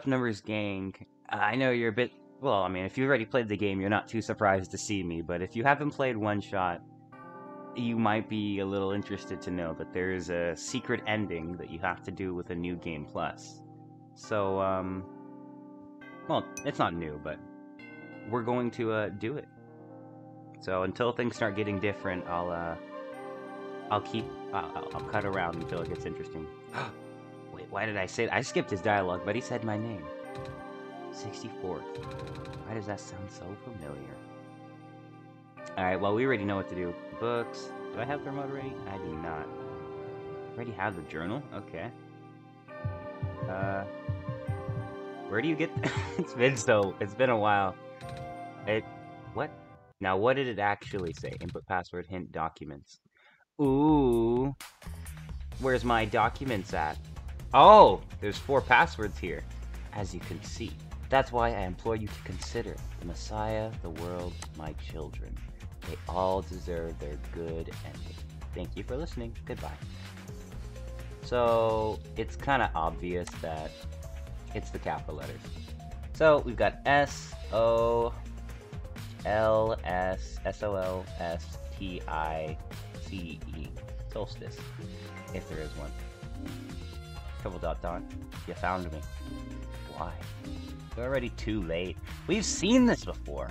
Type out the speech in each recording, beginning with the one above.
Numbers gang. I know you're a bit... Well, I mean, if you've already played the game, you're not too surprised to see me, but if you haven't played One-Shot, you might be a little interested to know that there is a secret ending that you have to do with a new game plus. So, well, it's not new, but we're going to, do it. So until things start getting different, I'll cut around until it gets interesting. Wait, why did I say that? I skipped his dialogue, but he said my name. 64th. Why does that sound so familiar? Alright, well, we already know what to do. Books. Do I have the remote already? I do not. Already have the journal? Okay. Where do you get... It's been a while. What? Now, what did it actually say? Input password, hint, documents. Ooh. Where's my documents at? Oh, there's 4 passwords here, as you can see. That's why I implore you to consider the Messiah, the world, my children. They all deserve their good ending. Thank you for listening. Goodbye. So, it's kind of obvious that it's the capital letters. So, we've got S-O-L-S-T-I-C-E. Solstice. If there is one. Triple dot dot. You found me. Why? You're already too late. We've seen this before.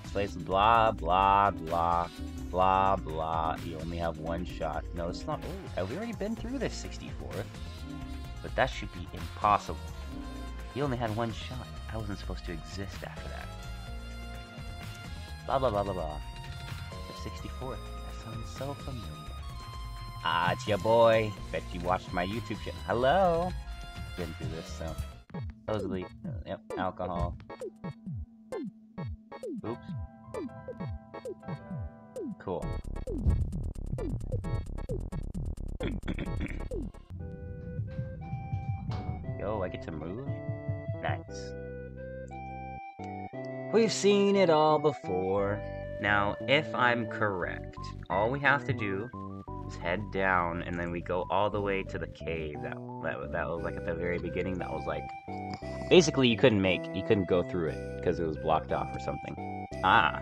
This place blah blah blah blah blah. You only have one shot. No, it's not. Oh, have we already been through this 64th? But that should be impossible. You only had one shot. I wasn't supposed to exist after that. Blah blah blah blah blah. The 64th. That sounds so familiar. Ah, it's your boy. Bet you watched my YouTube channel. Hello. Been through this, so supposedly, yep, alcohol. Oops. Cool. Yo, I get to move? Nice. We've seen it all before. Now, if I'm correct, all we have to do is head down, and then we go all the way to the cave. That was like at the very beginning. That was like, basically you couldn't go through it because it was blocked off or something. Ah.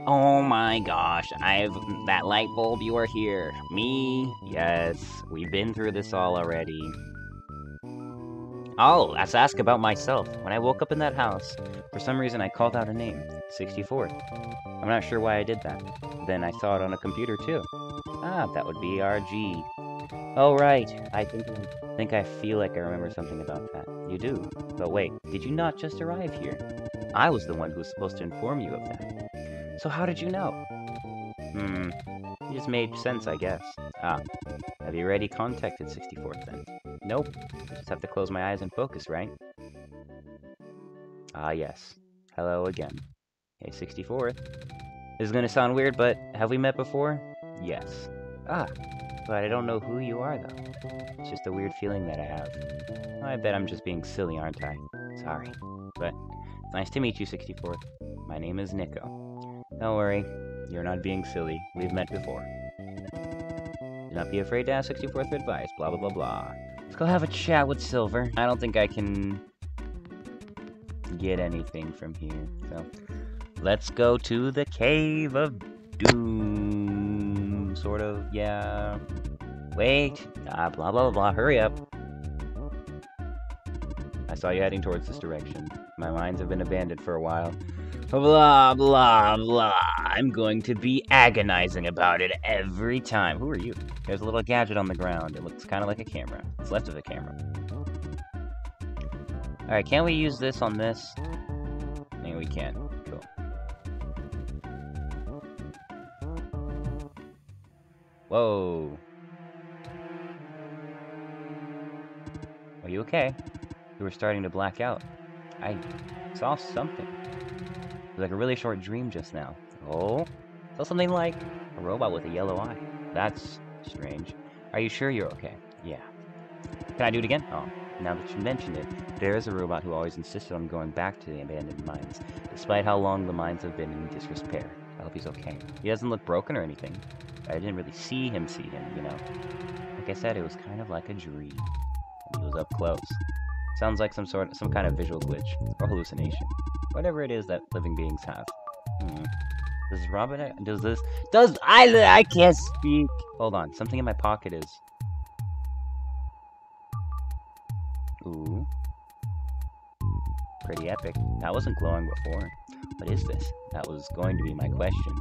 Oh my gosh, that light bulb, you are here. Me? Yes, we've been through this all already. Oh, let's ask about myself. When I woke up in that house, for some reason I called out a name, 64th. I'm not sure why I did that. Then I saw it on a computer too. Ah, that would be RG. Oh right, I think I feel like I remember something about that. You do. But wait, did you not just arrive here? I was the one who was supposed to inform you of that. So how did you know? It just made sense, I guess. Ah, have you already contacted 64th then? Nope, I just have to close my eyes and focus, right? Ah yes, hello again. Hey 64th. This is gonna sound weird, but have we met before? Yes. Ah, but I don't know who you are though. It's just a weird feeling that I have. I bet I'm just being silly, aren't I? Sorry. But it's nice to meet you, 64th. My name is Nico. Don't worry, you're not being silly. We've met before. Do not be afraid to ask 64th for advice, blah blah blah blah. Let's go have a chat with Silver. I don't think I can get anything from here, so let's go to the Cave of Doom. Sort of, yeah. Wait, blah blah blah, hurry up. I saw you heading towards this direction. My minds have been abandoned for a while. Blah, blah, blah. I'm going to be agonizing about it every time. Who are you? There's a little gadget on the ground. It looks kind of like a camera. It's left of a camera. Alright, can't we use this on this? Maybe we can. Cool. Whoa. Are you okay? You were starting to black out. I saw something. It was like a really short dream just now. Oh? Saw something like a robot with a yellow eye. That's strange. Are you sure you're okay? Yeah. Can I do it again? Oh, now that you mentioned it, there is a robot who always insisted on going back to the abandoned mines, despite how long the mines have been in disrepair. I hope he's okay. He doesn't look broken or anything. I didn't really see him, you know. Like I said, it was kind of like a dream. He was up close. Sounds like some kind of visual glitch or hallucination. Whatever it is that living beings have. Does Robin... I can't speak! Hold on, something in my pocket is... Ooh. Pretty epic. That wasn't glowing before. What is this? That was going to be my question.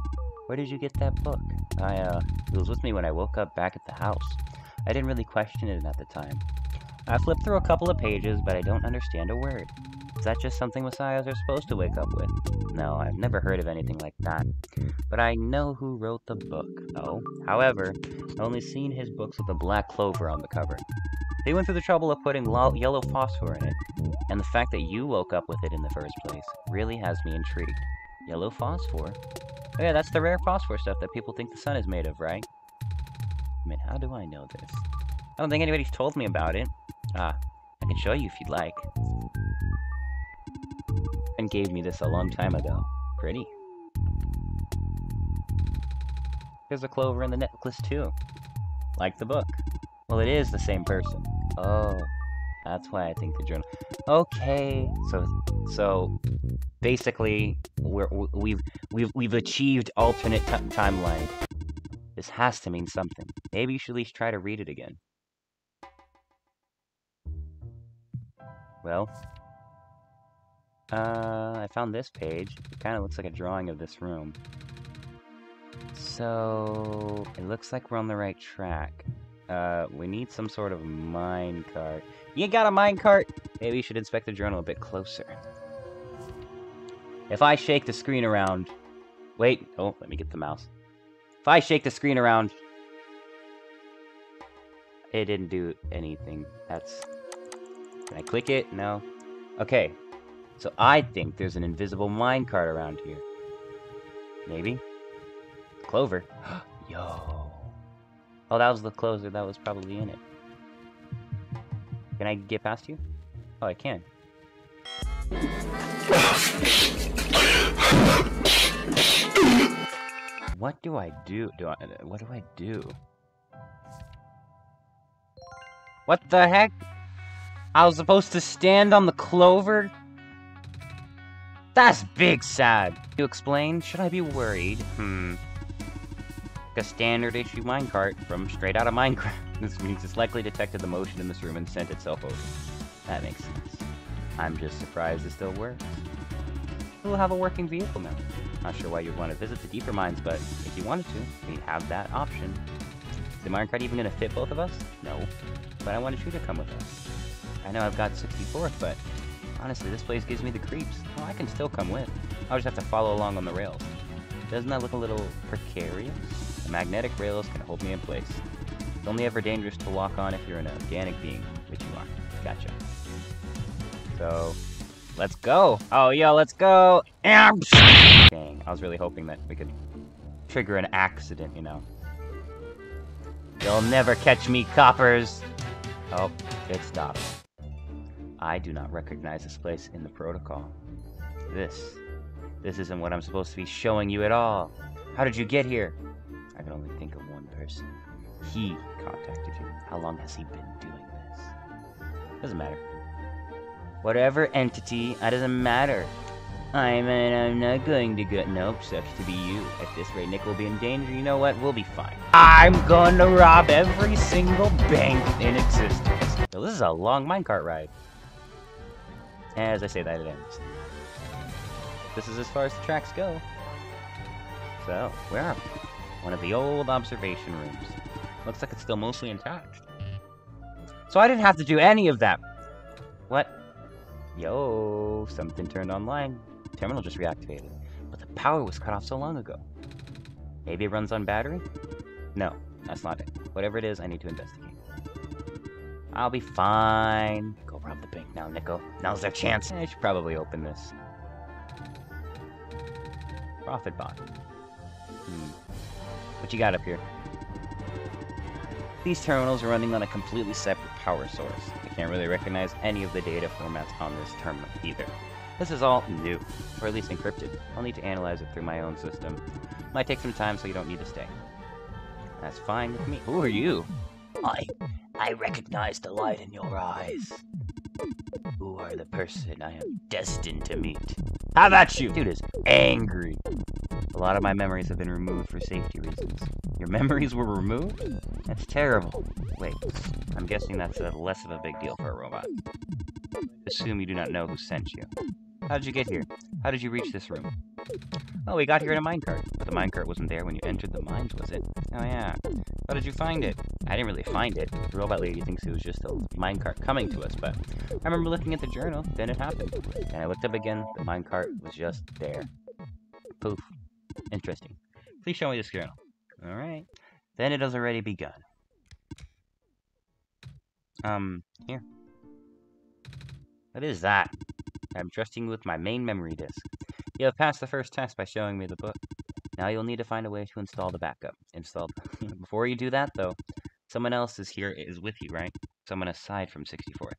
Where did you get that book? It was with me when I woke up back at the house. I didn't really question it at the time. I flipped through a couple of pages, but I don't understand a word. Is that just something messiahs are supposed to wake up with? No, I've never heard of anything like that. But I know who wrote the book, though. However, I've only seen his books with a black clover on the cover. They went through the trouble of putting yellow phosphor in it, and the fact that you woke up with it in the first place really has me intrigued. Yellow phosphor? Oh yeah, that's the rare phosphor stuff that people think the sun is made of, right? I mean, how do I know this? I don't think anybody's told me about it. I can show you if you'd like. And gave me this a long time ago. Pretty. There's a clover in the necklace too. Like the book. Well, it is the same person. Oh, that's why I think the journal... Okay, so basically, we've achieved alternate timeline. This has to mean something. Maybe you should at least try to read it again. Well, I found this page. It kind of looks like a drawing of this room. So, it looks like we're on the right track. We need some sort of minecart. You got a minecart? Maybe you should inspect the journal a bit closer. If I shake the screen around... Wait, oh, let me get the mouse. If I shake the screen around... It didn't do anything. That's... Can I click it? No. Okay. So I think there's an invisible minecart around here. Maybe? Clover. Yo. Oh, that was the closer. That was probably in it. Can I get past you? Oh, I can. What do I do? What do I do? What the heck? I was supposed to stand on the clover? That's big sad. You explain? Should I be worried? A standard issue minecart from straight out of Minecraft. This means it's likely detected the motion in this room and sent itself over. That makes sense. I'm just surprised it still works. We'll have a working vehicle now. Not sure why you'd want to visit the deeper mines, but if you wanted to, we have that option. Is the minecart even going to fit both of us? No. But I wanted you to come with us. I know I've got 64th, but honestly, this place gives me the creeps. Oh, I can still come with. I'll just have to follow along on the rails. Doesn't that look a little precarious? The magnetic rails can hold me in place. It's only ever dangerous to walk on if you're an organic being, which you are. Gotcha. So, let's go. Oh, yo, let's go. Dang, I was really hoping that we could trigger an accident, you know. You'll never catch me, coppers. Oh, it stopped. I do not recognize this place in the protocol. This isn't what I'm supposed to be showing you at all. How did you get here? I can only think of one person. He contacted you. How long has he been doing this? Doesn't matter. Whatever entity, that doesn't matter. I'm not going to go. Nope, sucks to be you. At this rate, Nick will be in danger. You know what? We'll be fine. I'm gonna rob every single bank in existence. So this is a long minecart ride. As I say that, it ends. This is as far as the tracks go. So, where are we? One of the old observation rooms. Looks like it's still mostly intact. So I didn't have to do any of that. What? Yo, something turned online. Terminal just reactivated. But the power was cut off so long ago. Maybe it runs on battery? No, that's not it. Whatever it is, I need to investigate. I'll be fine. Go rob the bank now, Nico. Now's their chance. I should probably open this. Profit bot. What you got up here? These terminals are running on a completely separate power source. I can't really recognize any of the data formats on this terminal either. This is all new, or at least encrypted. I'll need to analyze it through my own system. Might take some time, so you don't need to stay. That's fine with me. Who are you? I recognize the light in your eyes. are the person I am destined to meet. How about you? Dude is angry. A lot of my memories have been removed for safety reasons. Your memories were removed? That's terrible. Wait, I'm guessing that's less of a big deal for a robot. Assume you do not know who sent you. How did you get here? How did you reach this room? Oh, we got here in a minecart. But the minecart wasn't there when you entered the mines, was it? Oh yeah. How did you find it? I didn't really find it. The robot lady thinks it was just a minecart coming to us, but I remember looking at the journal, then it happened. And I looked up again, the minecart was just there. Poof. Interesting. Please show me this journal. Alright. Then it has already begun. Here. What is that? I'm trusting you with my main memory disk. You have passed the first test by showing me the book. Now you'll need to find a way to install the backup. Before you do that, though, someone else is with you, right? Someone aside from 64th.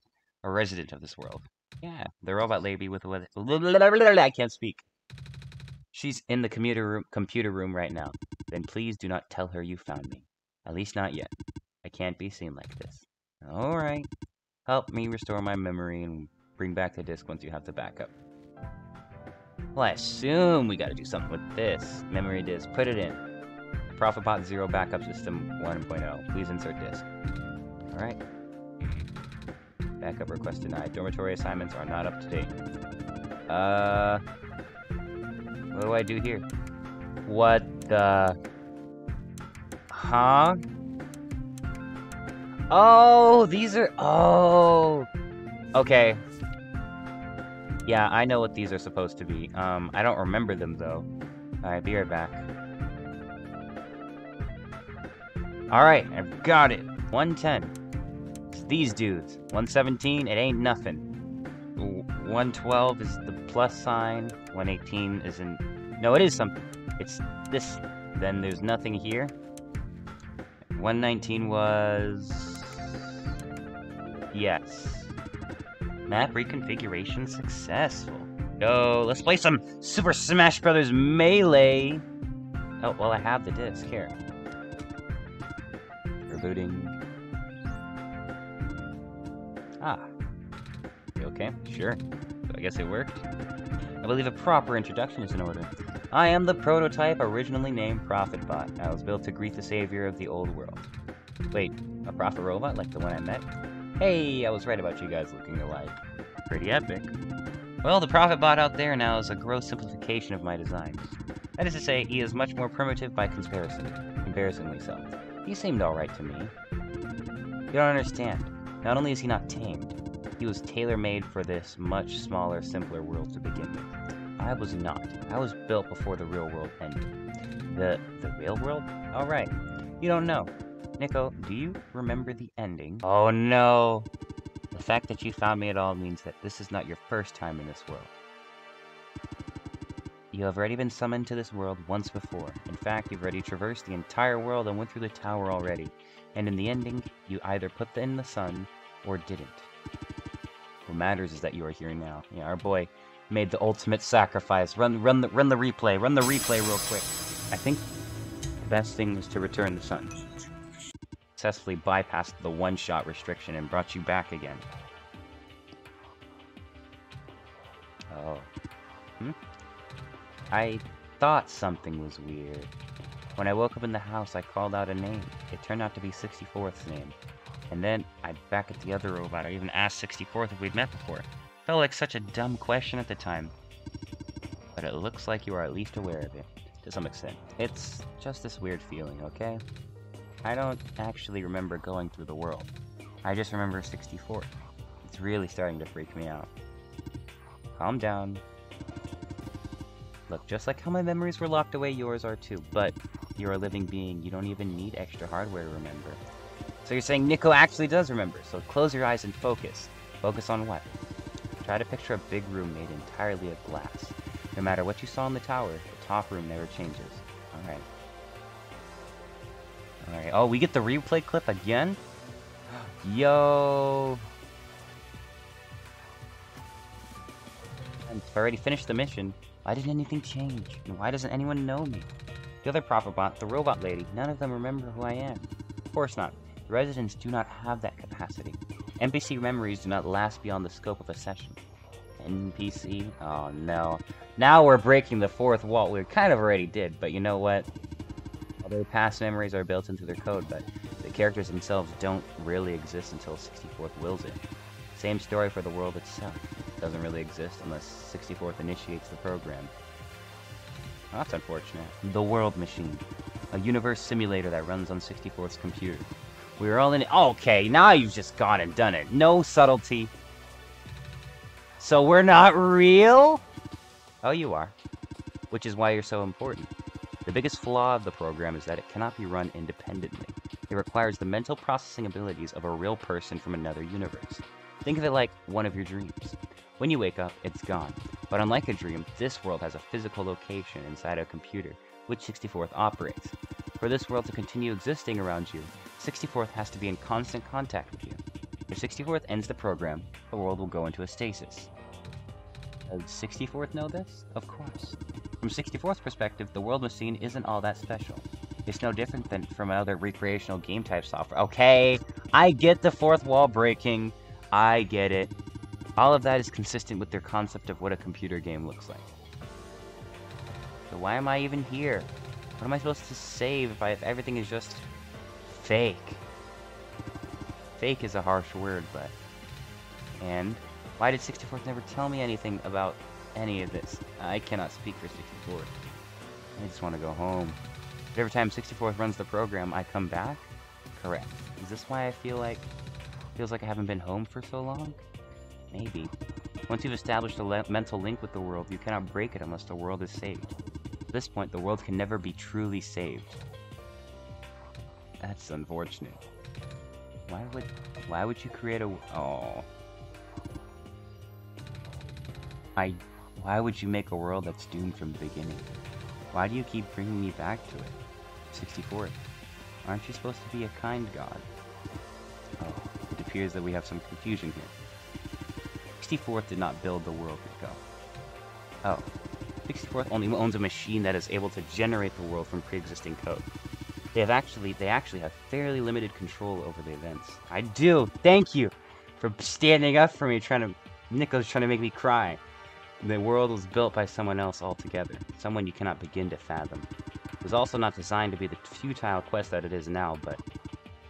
A resident of this world. Yeah, the robot lady with I can't speak. She's in the computer room right now. Then please do not tell her you found me. At least not yet. I can't be seen like this. Alright. Help me restore my memory and bring back the disk once you have the backup. Well, I assume we gotta do something with this. Memory disk. Put it in. ProfitBot 0 backup system 1.0. Please insert disk. Alright. Backup request denied. Dormitory assignments are not up to date. What do I do here? What the... Huh? Oh, these are... Oh! Okay. Yeah, I know what these are supposed to be. I don't remember them, though. Alright, be right back. Alright, I've got it. 110. It's these dudes. 117, it ain't nothing. 112 is the plus sign. 118 isn't... No, it is something. It's this. Then there's nothing here. 119 was... Yes. Map reconfiguration successful. Yo, let's play some Super Smash Bros. Melee. Oh, well, I have the disc here. Rebooting. Ah. You okay? Sure. So I guess it worked. I believe a proper introduction is in order. I am the prototype originally named ProfitBot. I was built to greet the savior of the old world. Wait, a Prophet robot like the one I met? Hey, I was right about you guys looking alike. Pretty epic. Well, the ProfitBot out there now is a gross simplification of my design. That is to say, he is much more primitive by comparatively so. He seemed alright to me. You don't understand. Not only is he not tamed, he was tailor-made for this much smaller, simpler world to begin with. I was not. I was built before the real world ended. The real world? Alright. You don't know. Nico, do you remember the ending? Oh no! The fact that you found me at all means that this is not your first time in this world. You have already been summoned to this world once before. In fact, you've already traversed the entire world and went through the tower already. And in the ending, you either put in the sun, or didn't. What matters is that you are here now. Yeah, our boy made the ultimate sacrifice. Run the replay. Run the replay real quick. I think the best thing was to return the sun. Successfully bypassed the one-shot restriction and brought you back again. Oh. I thought something was weird. When I woke up in the house, I called out a name. It turned out to be 64th's name. And then, back at the other robot, I even asked 64th if we'd met before. Felt like such a dumb question at the time. But it looks like you are at least aware of it, to some extent. It's just this weird feeling, okay? I don't actually remember going through the world. I just remember 64th. It's really starting to freak me out. Calm down. Look, just like how my memories were locked away, yours are too. But you're a living being. You don't even need extra hardware to remember. So you're saying Nico actually does remember. So close your eyes and focus. Focus on what? Try to picture a big room made entirely of glass. No matter what you saw in the tower, the top room never changes. Alright. Alright. Oh, we get the replay clip again? Yo! I've already finished the mission. Why didn't anything change? And why doesn't anyone know me? The other ProfitBot, the robot lady, none of them remember who I am. Of course not. The residents do not have that capacity. NPC memories do not last beyond the scope of a session. NPC? Oh no. Now we're breaking the fourth wall. We kind of already did, but you know what? Although past memories are built into their code, but the characters themselves don't really exist until 64th wills it. Same story for the world itself. It doesn't really exist unless 64th initiates the program. Oh, that's unfortunate. The World Machine. A universe simulator that runs on 64th's computer. We were all in it. Okay, now you've just gone and done it. No subtlety. So we're not real? Oh, you are. Which is why you're so important. The biggest flaw of the program is that it cannot be run independently. It requires the mental processing abilities of a real person from another universe. Think of it like one of your dreams. When you wake up, it's gone. But unlike a dream, this world has a physical location inside a computer, which 64th operates. For this world to continue existing around you, 64th has to be in constant contact with you. If 64th ends the program, the world will go into a stasis. Does 64th know this? Of course. From 64th's perspective, the World Machine isn't all that special. It's no different than from other recreational game type software. Okay, I get the fourth wall breaking. I get it. All of that is consistent with their concept of what a computer game looks like. So why am I even here? What am I supposed to save if everything is just fake? Fake is a harsh word, but... And why did 64th never tell me anything about any of this? I cannot speak for 64th. I just want to go home. But every time 64th runs the program, I come back? Correct. Is this why I feels like I haven't been home for so long? Maybe. Once you've established a mental link with the world, you cannot break it unless the world is saved. At this point, the world can never be truly saved. That's unfortunate. Why would you create a... Oh. Why would you make a world that's doomed from the beginning? Why do you keep bringing me back to it? 64th. Aren't you supposed to be a kind god? Oh, it appears that we have some confusion here. 64th did not build the world we go. Oh. 64th only owns a machine that is able to generate the world from pre-existing code. They actually have fairly limited control over the events. I do! Thank you for standing up for me, Nico's trying to make me cry. The world was built by someone else altogether, someone you cannot begin to fathom. It was also not designed to be the futile quest that it is now, but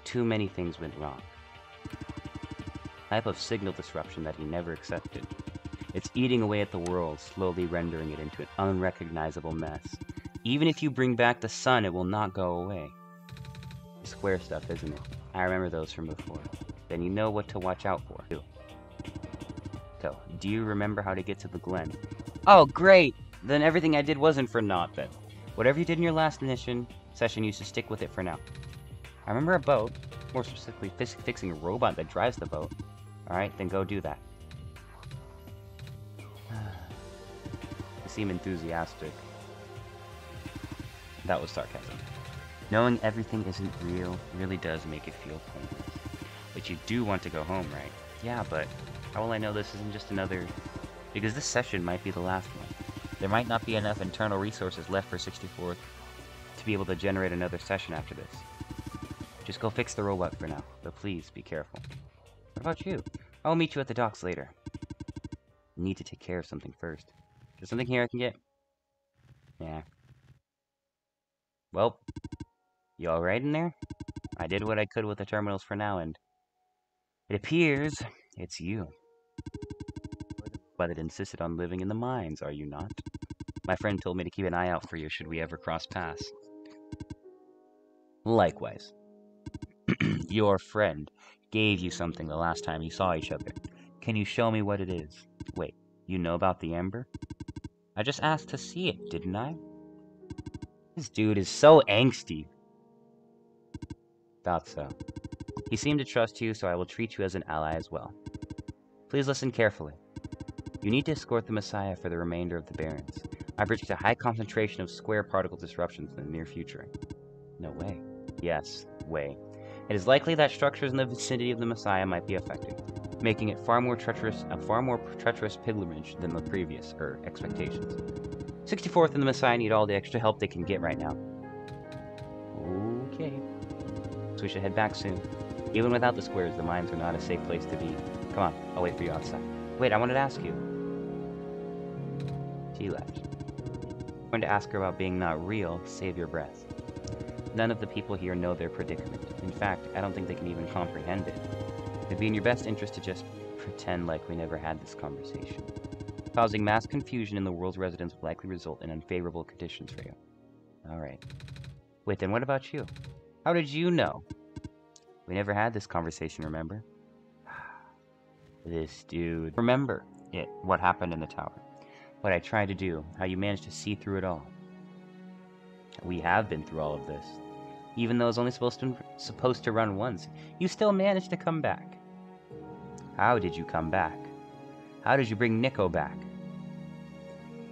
too many things went wrong. Type of signal disruption that he never accepted. It's eating away at the world, slowly rendering it into an unrecognizable mess. Even if you bring back the sun, it will not go away. Square stuff, isn't it? I remember those from before. Then you know what to watch out for, too. So, do you remember how to get to the Glen? Oh, great! Then everything I did wasn't for naught, then. Whatever you did in your last session, you should stick with it for now. I remember a boat, more specifically fixing a robot that drives the boat. Alright, then go do that. You seem enthusiastic. That was sarcasm. Knowing everything isn't real really does make it feel pointless. But you do want to go home, right? Yeah, but how will I know this isn't just another... Because this session might be the last one. There might not be enough internal resources left for 64th to be able to generate another session after this. Just go fix the robot for now, but please be careful. What about you? I'll meet you at the docks later. I need to take care of something first. Is there something here I can get? Yeah. Well, you alright in there? I did what I could with the terminals for now, and it appears it's you. But it insisted on living in the mines, are you not? My friend told me to keep an eye out for you should we ever cross paths. Likewise. Your friend gave you something the last time you saw each other. Can you show me what it is? Wait, you know about the ember? I just asked to see it, didn't I? This dude is so angsty. Thought so. He seemed to trust you, so I will treat you as an ally as well. Please listen carefully. You need to escort the Messiah for the remainder of the Barrens. I predict a high concentration of square particle disruptions in the near future. No way. Yes, way. It is likely that structures in the vicinity of the Messiah might be affected, making it a far more treacherous pilgrimage than the previous, expectations. 64th and the Messiah need all the extra help they can get right now. Okay. So we should head back soon. Even without the squares, the mines are not a safe place to be. Come on, I'll wait for you outside. Wait, I wanted to ask you. She left. I'm going to ask her about being not real. Save your breath. None of the people here know their predicament. In fact, I don't think they can even comprehend it. It'd be in your best interest to just pretend like we never had this conversation. Causing mass confusion in the world's residents will likely result in unfavorable conditions for you. Alright. Wait, then what about you? How did you know? We never had this conversation, remember? This dude. Remember it, what happened in the tower. What I tried to do, how you managed to see through it all. We have been through all of this. Even though it was only supposed to run once, you still managed to come back. How did you come back? How did you bring Nico back?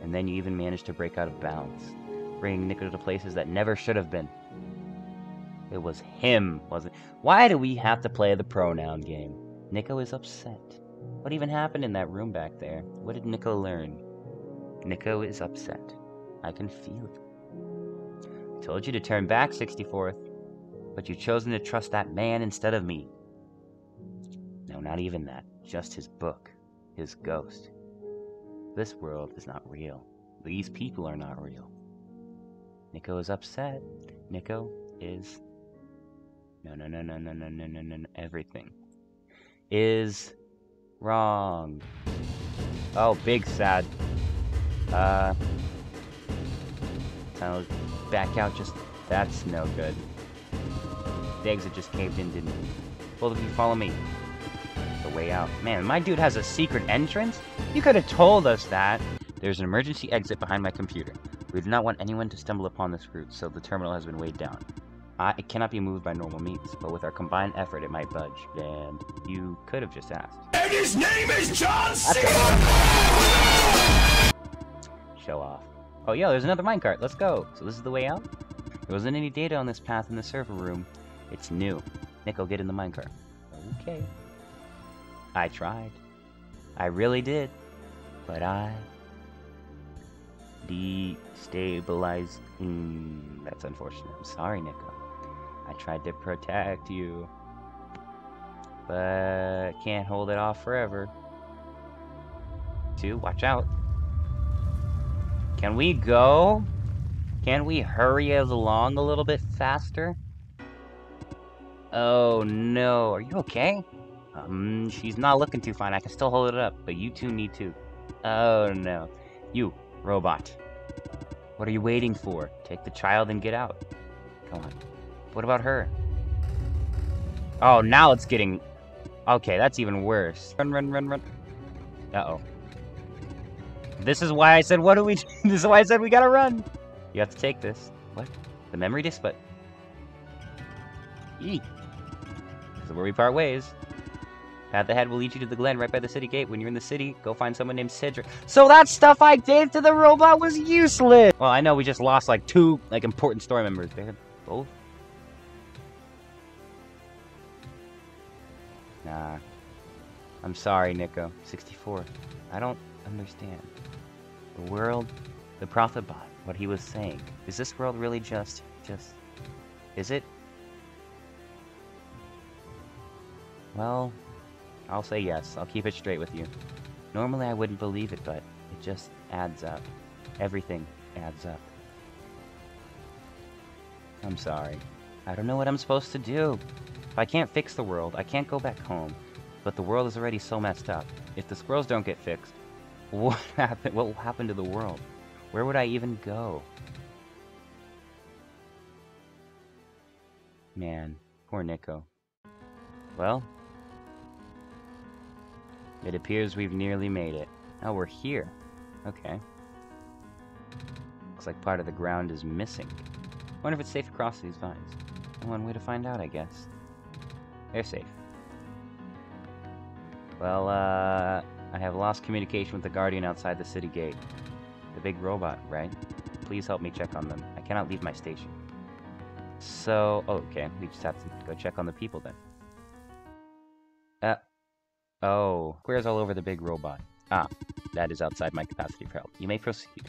And then you even managed to break out of bounds, bringing Nico to places that never should have been. It was him, wasn't it? Why do we have to play the pronoun game? Nico is upset. What even happened in that room back there? What did Nico learn? Nico is upset. I can feel it. I told you to turn back, 64th, but you've chosen to trust that man instead of me. No, not even that. Just his book. His ghost. This world is not real. These people are not real. Nico is upset. Nico is... No. Everything is wrong. Oh, big sad. I'll back out just... That's no good. The exit just caved in, didn't it? Both of you follow me. The way out. Man, my dude has a secret entrance? You could have told us that. There's an emergency exit behind my computer. We do not want anyone to stumble upon this route, so the terminal has been weighed down. It cannot be moved by normal means, but with our combined effort, it might budge. And you could have just asked. And his name is John C. Show off. Oh, yo, there's another minecart. Let's go. So this is the way out? There wasn't any data on this path in the server room. It's new. Nico, get in the minecart. Okay. I tried. I really did. But I... destabilized. That's unfortunate. I'm sorry, Nico. I tried to protect you. But can't hold it off forever. 2, watch out. Can we go? Can we hurry us along a little bit faster? Oh no, are you okay? She's not looking too fine. I can still hold it up, but you two need to. Oh no. You, robot. What are you waiting for? Take the child and get out. Come on. What about her? Oh, now it's getting... Okay, that's even worse. Run. Uh-oh. This is why I said, what do we do? This is why I said we gotta run. You have to take this. What? The memory disc, but... Eek. This is where we part ways. Path ahead will lead you to the glen right by the city gate. When you're in the city, go find someone named Cedric. So that stuff I gave to the robot was useless! Well, I know we just lost, like, 2, like, important story members. They're both... Nah. I'm sorry, Nico. 64. I don't understand. The world... The Prophet Bot. What he was saying. Is this world really just... Is it? Well... I'll say yes. I'll keep it straight with you. Normally I wouldn't believe it, but it just adds up. Everything adds up. I'm sorry. I don't know what I'm supposed to do. If I can't fix the world, I can't go back home. But the world is already so messed up. If the squirrels don't get fixed, what will happen to the world? Where would I even go? Man, poor Nico. Well... It appears we've nearly made it. Oh, we're here. Okay. Looks like part of the ground is missing. Wonder if it's safe to cross these vines. One way to find out, I guess. They're safe. Well, I have lost communication with the guardian outside the city gate. The big robot, right? Please help me check on them. I cannot leave my station. So... Oh, okay. We just have to go check on the people then. Oh, squares all over the big robot. Ah, that is outside my capacity for help. You may proceed.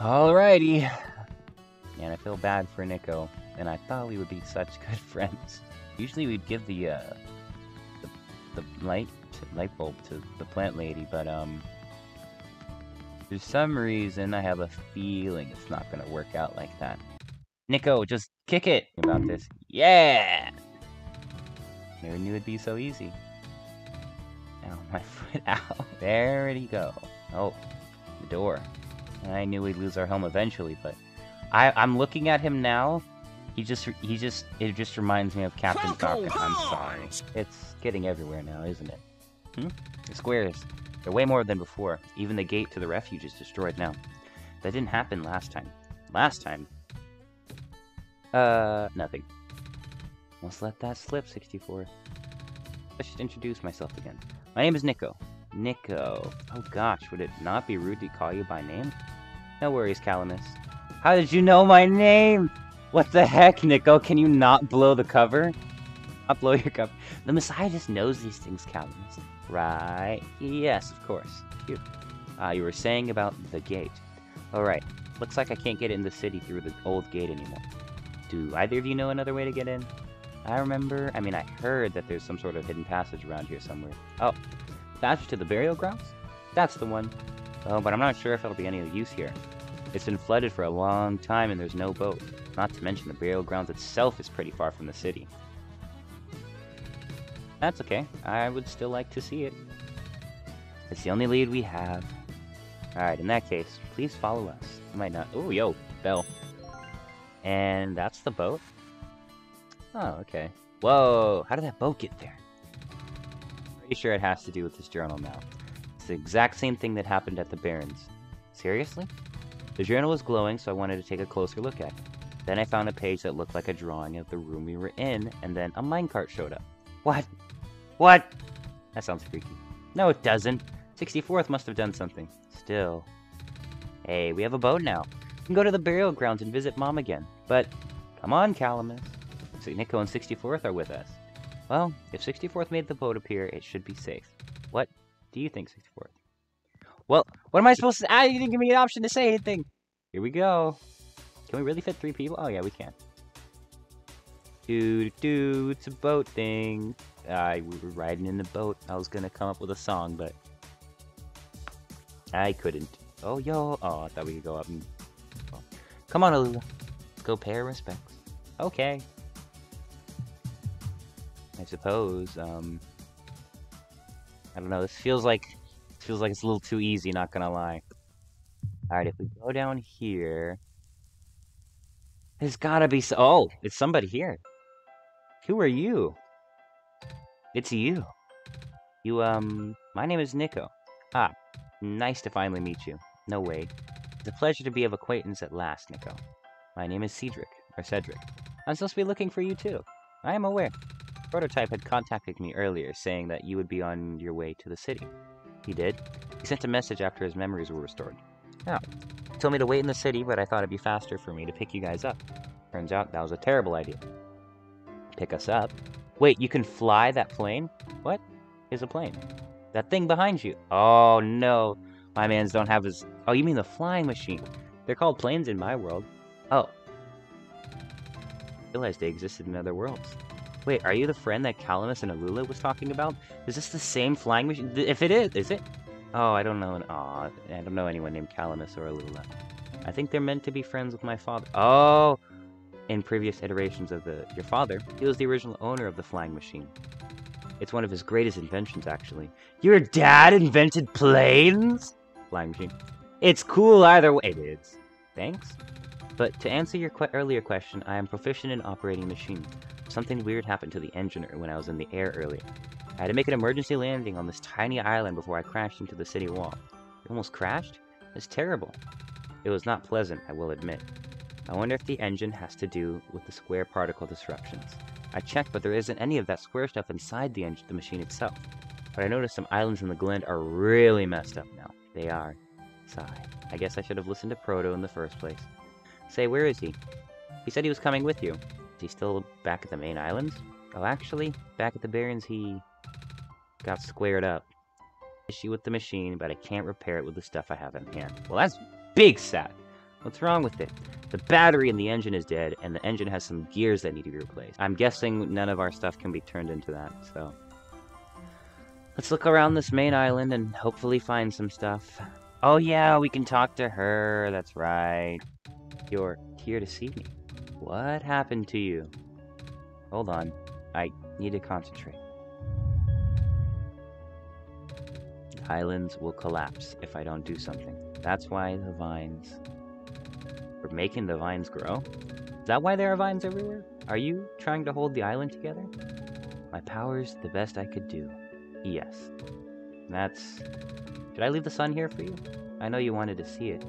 Alrighty. Man, I feel bad for Nico, and I thought we would be such good friends. Usually we'd give the light bulb to the plant lady, but for some reason I have a feeling it's not gonna work out like that. Nico, just kick it about this. Yeah! Never knew it'd be so easy. Ow, my foot, ow. There it go. Oh, the door. I knew we'd lose our home eventually, but I'm looking at him now. It just reminds me of Captain Falcon. I'm sorry. It's getting everywhere now, isn't it? The squares. They're way more than before. Even the gate to the refuge is destroyed now. That didn't happen last time. Last time? Nothing. Let's let that slip, 64. I should introduce myself again. My name is Nico. Nico. Oh gosh, would it not be rude to call you by name? No worries, Calamus. How did you know my name? What the heck, Nico? Can you not blow the cover? Not blow your cover. The Messiah just knows these things, Calamus. Right? Yes, of course. Cute. You were saying about the gate. Alright. Looks like I can't get in the city through the old gate anymore. Do either of you know another way to get in? I heard that there's some sort of hidden passage around here somewhere. Oh, passage to the burial grounds? That's the one. Oh, but I'm not sure if it'll be any use here. It's been flooded for a long time and there's no boat. Not to mention the burial grounds itself is pretty far from the city. That's okay. I would still like to see it. It's the only lead we have. Alright, in that case, please follow us. You might not... Oh, yo, bell. And that's the boat? Oh, okay. Whoa, how did that boat get there? Pretty sure it has to do with this journal now. It's the exact same thing that happened at the Barrens. Seriously? The journal was glowing, so I wanted to take a closer look at it. Then I found a page that looked like a drawing of the room we were in, and then a minecart showed up. What? What? That sounds freaky. No, it doesn't. 64th must have done something. Still. Hey, we have a boat now. We can go to the burial grounds and visit Mom again. But, come on, Calamus. So Nico and 64th are with us. Well, if 64th made the boat appear, it should be safe. What do you think, 64th? Well, what am I supposed to... you didn't give me an option to say anything. Here we go. Can we really fit 3 people? Oh, yeah, we can. It's a boat thing. We were riding in the boat. I was gonna come up with a song, but... I couldn't. Oh, yo. Oh, I thought we could go up and... Oh. Come on, Alula. Let's go pay our respects. Okay. I suppose, I don't know, this feels like it's a little too easy, not gonna lie. Alright, if we go down here... There's gotta be oh, it's somebody here. Who are you? It's you. My name is Nico. Ah, nice to finally meet you. No way. It's a pleasure to be of acquaintance at last, Nico. My name is Cedric. I'm supposed to be looking for you too. I am aware. Prototype had contacted me earlier, saying that you would be on your way to the city. He did. He sent a message after his memories were restored. Oh. He told me to wait in the city, but I thought it'd be faster for me to pick you guys up. Turns out that was a terrible idea. Pick us up? Wait, you can fly that plane? What is a plane? That thing behind you. Oh, no. My mans don't have his... Oh, you mean the flying machine. They're called planes in my world. Oh. I realized they existed in other worlds. Wait, are you the friend that Calamus and Alula was talking about? Is this the same flying machine? If it is it? Oh, I don't know. Aw, I don't know anyone named Calamus or Alula. I think they're meant to be friends with my father. Oh! In previous iterations of your father, he was the original owner of the flying machine. It's one of his greatest inventions, actually. Your dad invented planes? Flying machine. It's cool either way. It is. Thanks. But to answer your earlier question, I am proficient in operating machines. Something weird happened to the engine when I was in the air earlier. I had to make an emergency landing on this tiny island before I crashed into the city wall. It almost crashed? It's terrible. It was not pleasant, I will admit. I wonder if the engine has to do with the square particle disruptions. I checked, but there isn't any of that square stuff inside the machine itself. But I noticed some islands in the Glen are really messed up now. They are. Sigh. I guess I should have listened to Proto in the first place. Say, where is he? He said he was coming with you. Is he still back at the main islands? Oh, actually, back at the Barrens, he got squared up. Issue with the machine, but I can't repair it with the stuff I have in hand. Well, that's big sad. What's wrong with it? The battery in the engine is dead, and the engine has some gears that need to be replaced. I'm guessing none of our stuff can be turned into that, so... Let's look around this main island and hopefully find some stuff. Oh yeah, we can talk to her, that's right. You're here to see me. What happened to you? Hold on, I need to concentrate. The islands will collapse if I don't do something. That's why the vines... We're making the vines grow? Is that why there are vines everywhere? Are you trying to hold the island together? My power's the best I could do. Yes. That's... Should I leave the sun here for you? I know you wanted to see it.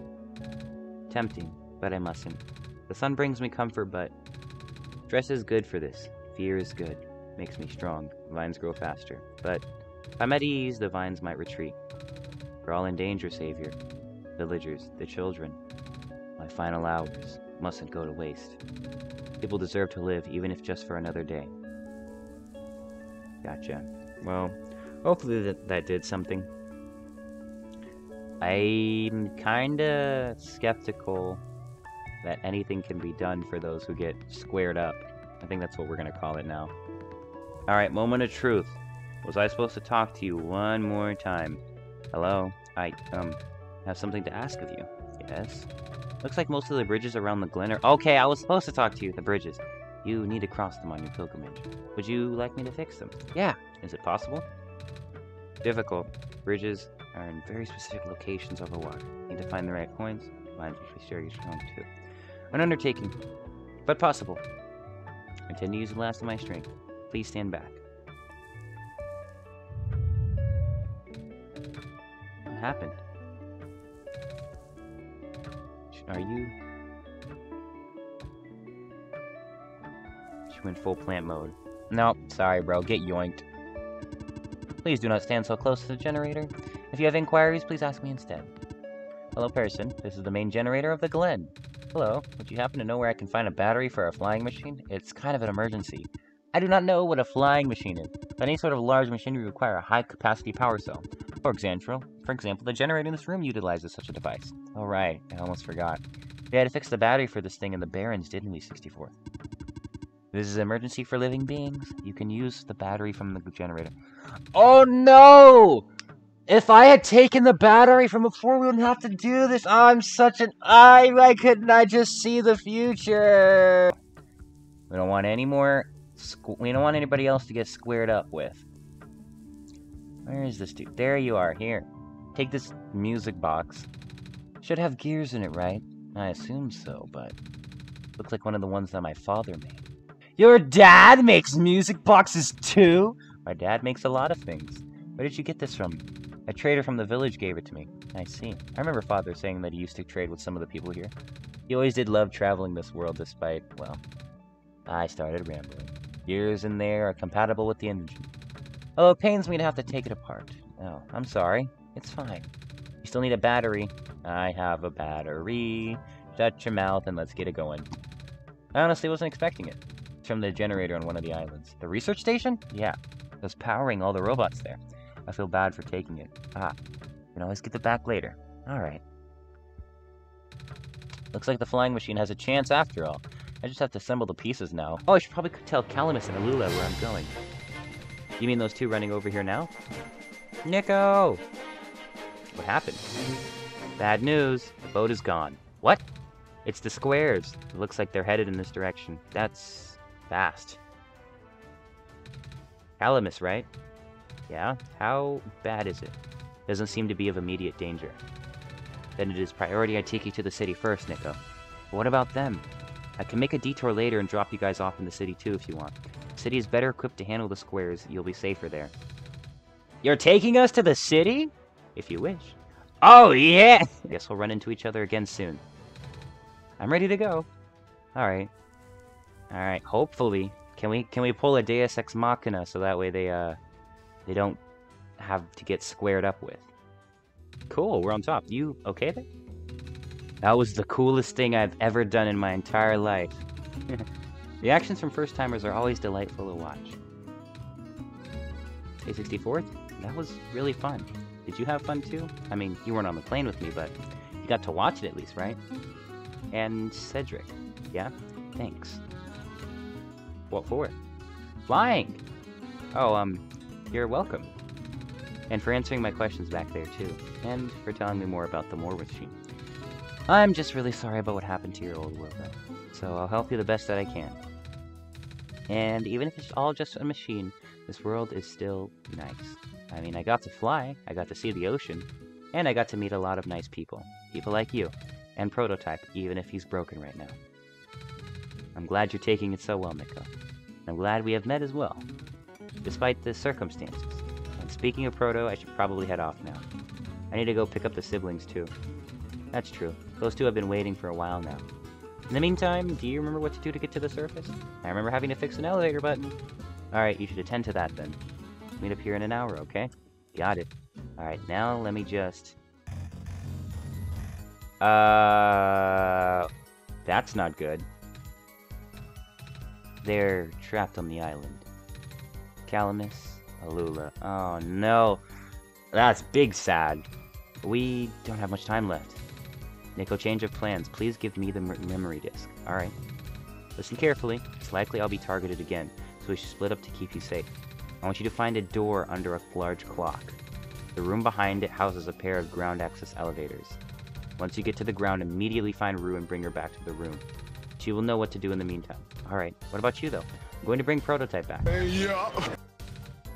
Tempting, but I mustn't. The sun brings me comfort, but... Stress is good for this. Fear is good. Makes me strong. Vines grow faster. But if I'm at ease, the vines might retreat. We're all in danger, Savior. Villagers, the children. My final hours mustn't go to waste. People deserve to live, even if just for another day. Gotcha. Well, hopefully that did something. I'm kinda skeptical that anything can be done for those who get squared up. I think that's what we're gonna call it now. Alright, moment of truth. Was I supposed to talk to you one more time? Hello? I, have something to ask of you. Yes? Looks like most of the bridges around the Glen are... Okay, I was supposed to talk to you, the bridges. You need to cross them on your pilgrimage. Would you like me to fix them? Yeah. Is it possible? Difficult. Bridges are in very specific locations over water. Need to find the right points. Lines usually share each home too. An undertaking, but possible. I intend to use the last of my strength. Please stand back. What happened? Are you... She went full plant mode. Nope, sorry bro, get yoinked. Please do not stand so close to the generator. If you have inquiries, please ask me instead. Hello person, this is the main generator of the Glen. Hello, would you happen to know where I can find a battery for a flying machine? It's kind of an emergency. I do not know what a flying machine is, but any sort of large machinery require a high-capacity power cell. For example, the generator in this room utilizes such a device. Oh right, I almost forgot. We had to fix the battery for this thing in the Barrens, didn't we, 64th? This is an emergency for living beings. You can use the battery from the generator. Oh no! If I had taken the battery from before, we wouldn't have to do this. Oh, I'm such an... Why couldn't I just see the future? We don't want any more... We don't want anybody else to get squared up with. Where is this dude? There you are, here. Take this music box. Should have gears in it, right? I assume so, but... Looks like one of the ones that my father made. Your dad makes music boxes too? My dad makes a lot of things. Where did you get this from? A trader from the village gave it to me. I see. I remember father saying that he used to trade with some of the people here. He always did love traveling this world despite, well... I started rambling. Gears in there are compatible with the engine. Although it pains me to have to take it apart. Oh, I'm sorry. It's fine. You still need a battery. I have a battery. Shut your mouth and let's get it going. I honestly wasn't expecting it. It's from the generator on one of the islands. The research station? Yeah. It was powering all the robots there. I feel bad for taking it. You can always get it back later. Alright. Looks like the flying machine has a chance after all. I just have to assemble the pieces now. Oh, I should probably tell Calamus and Alula where I'm going. You mean those two running over here now? Nico! What happened? Bad news. The boat is gone. What? It's the squares. It looks like they're headed in this direction. That's... fast. Calamus, right? Yeah? How bad is it? Doesn't seem to be of immediate danger. Then it is priority I take you to the city first, Nico. But what about them? I can make a detour later and drop you guys off in the city too if you want. The city is better equipped to handle the squares. You'll be safer there. You're taking us to the city? If you wish. Oh, yeah! Guess we'll run into each other again soon. I'm ready to go. Alright. Alright, hopefully. Can we pull a Deus Ex Machina so that way they don't have to get squared up with? Cool, we're on top. You okay there? That was the coolest thing I've ever done in my entire life. The actions from first-timers are always delightful to watch. Hey, 64th? That was really fun. Did you have fun too? I mean, you weren't on the plane with me, but you got to watch it at least, right? And Cedric. Yeah? Thanks. What for? Flying! Oh, you're welcome. And for answering my questions back there, too. And for telling me more about the Morwith machine. I'm just really sorry about what happened to your old world, though. So I'll help you the best that I can. And even if it's all just a machine, this world is still nice. I mean, I got to fly, I got to see the ocean, and I got to meet a lot of nice people. People like you. And Prototype, even if he's broken right now. I'm glad you're taking it so well, Nico. I'm glad we have met as well, despite the circumstances. And speaking of Proto, I should probably head off now. I need to go pick up the siblings, too. That's true. Those two have been waiting for a while now. In the meantime, do you remember what to do to get to the surface? I remember having to fix an elevator button. Alright, you should attend to that then. Meet up here in an hour, okay? Got it. Alright, now let me just... That's not good. They're trapped on the island. Calamus, Alula. Oh no. That's big sad. We don't have much time left. Nico, change of plans. Please give me the memory disk. Alright. Listen carefully. It's likely I'll be targeted again, so we should split up to keep you safe. I want you to find a door under a large clock. The room behind it houses a pair of ground access elevators. Once you get to the ground, immediately find Rue and bring her back to the room. She will know what to do in the meantime. Alright, what about you though? I'm going to bring Prototype back. Yeah.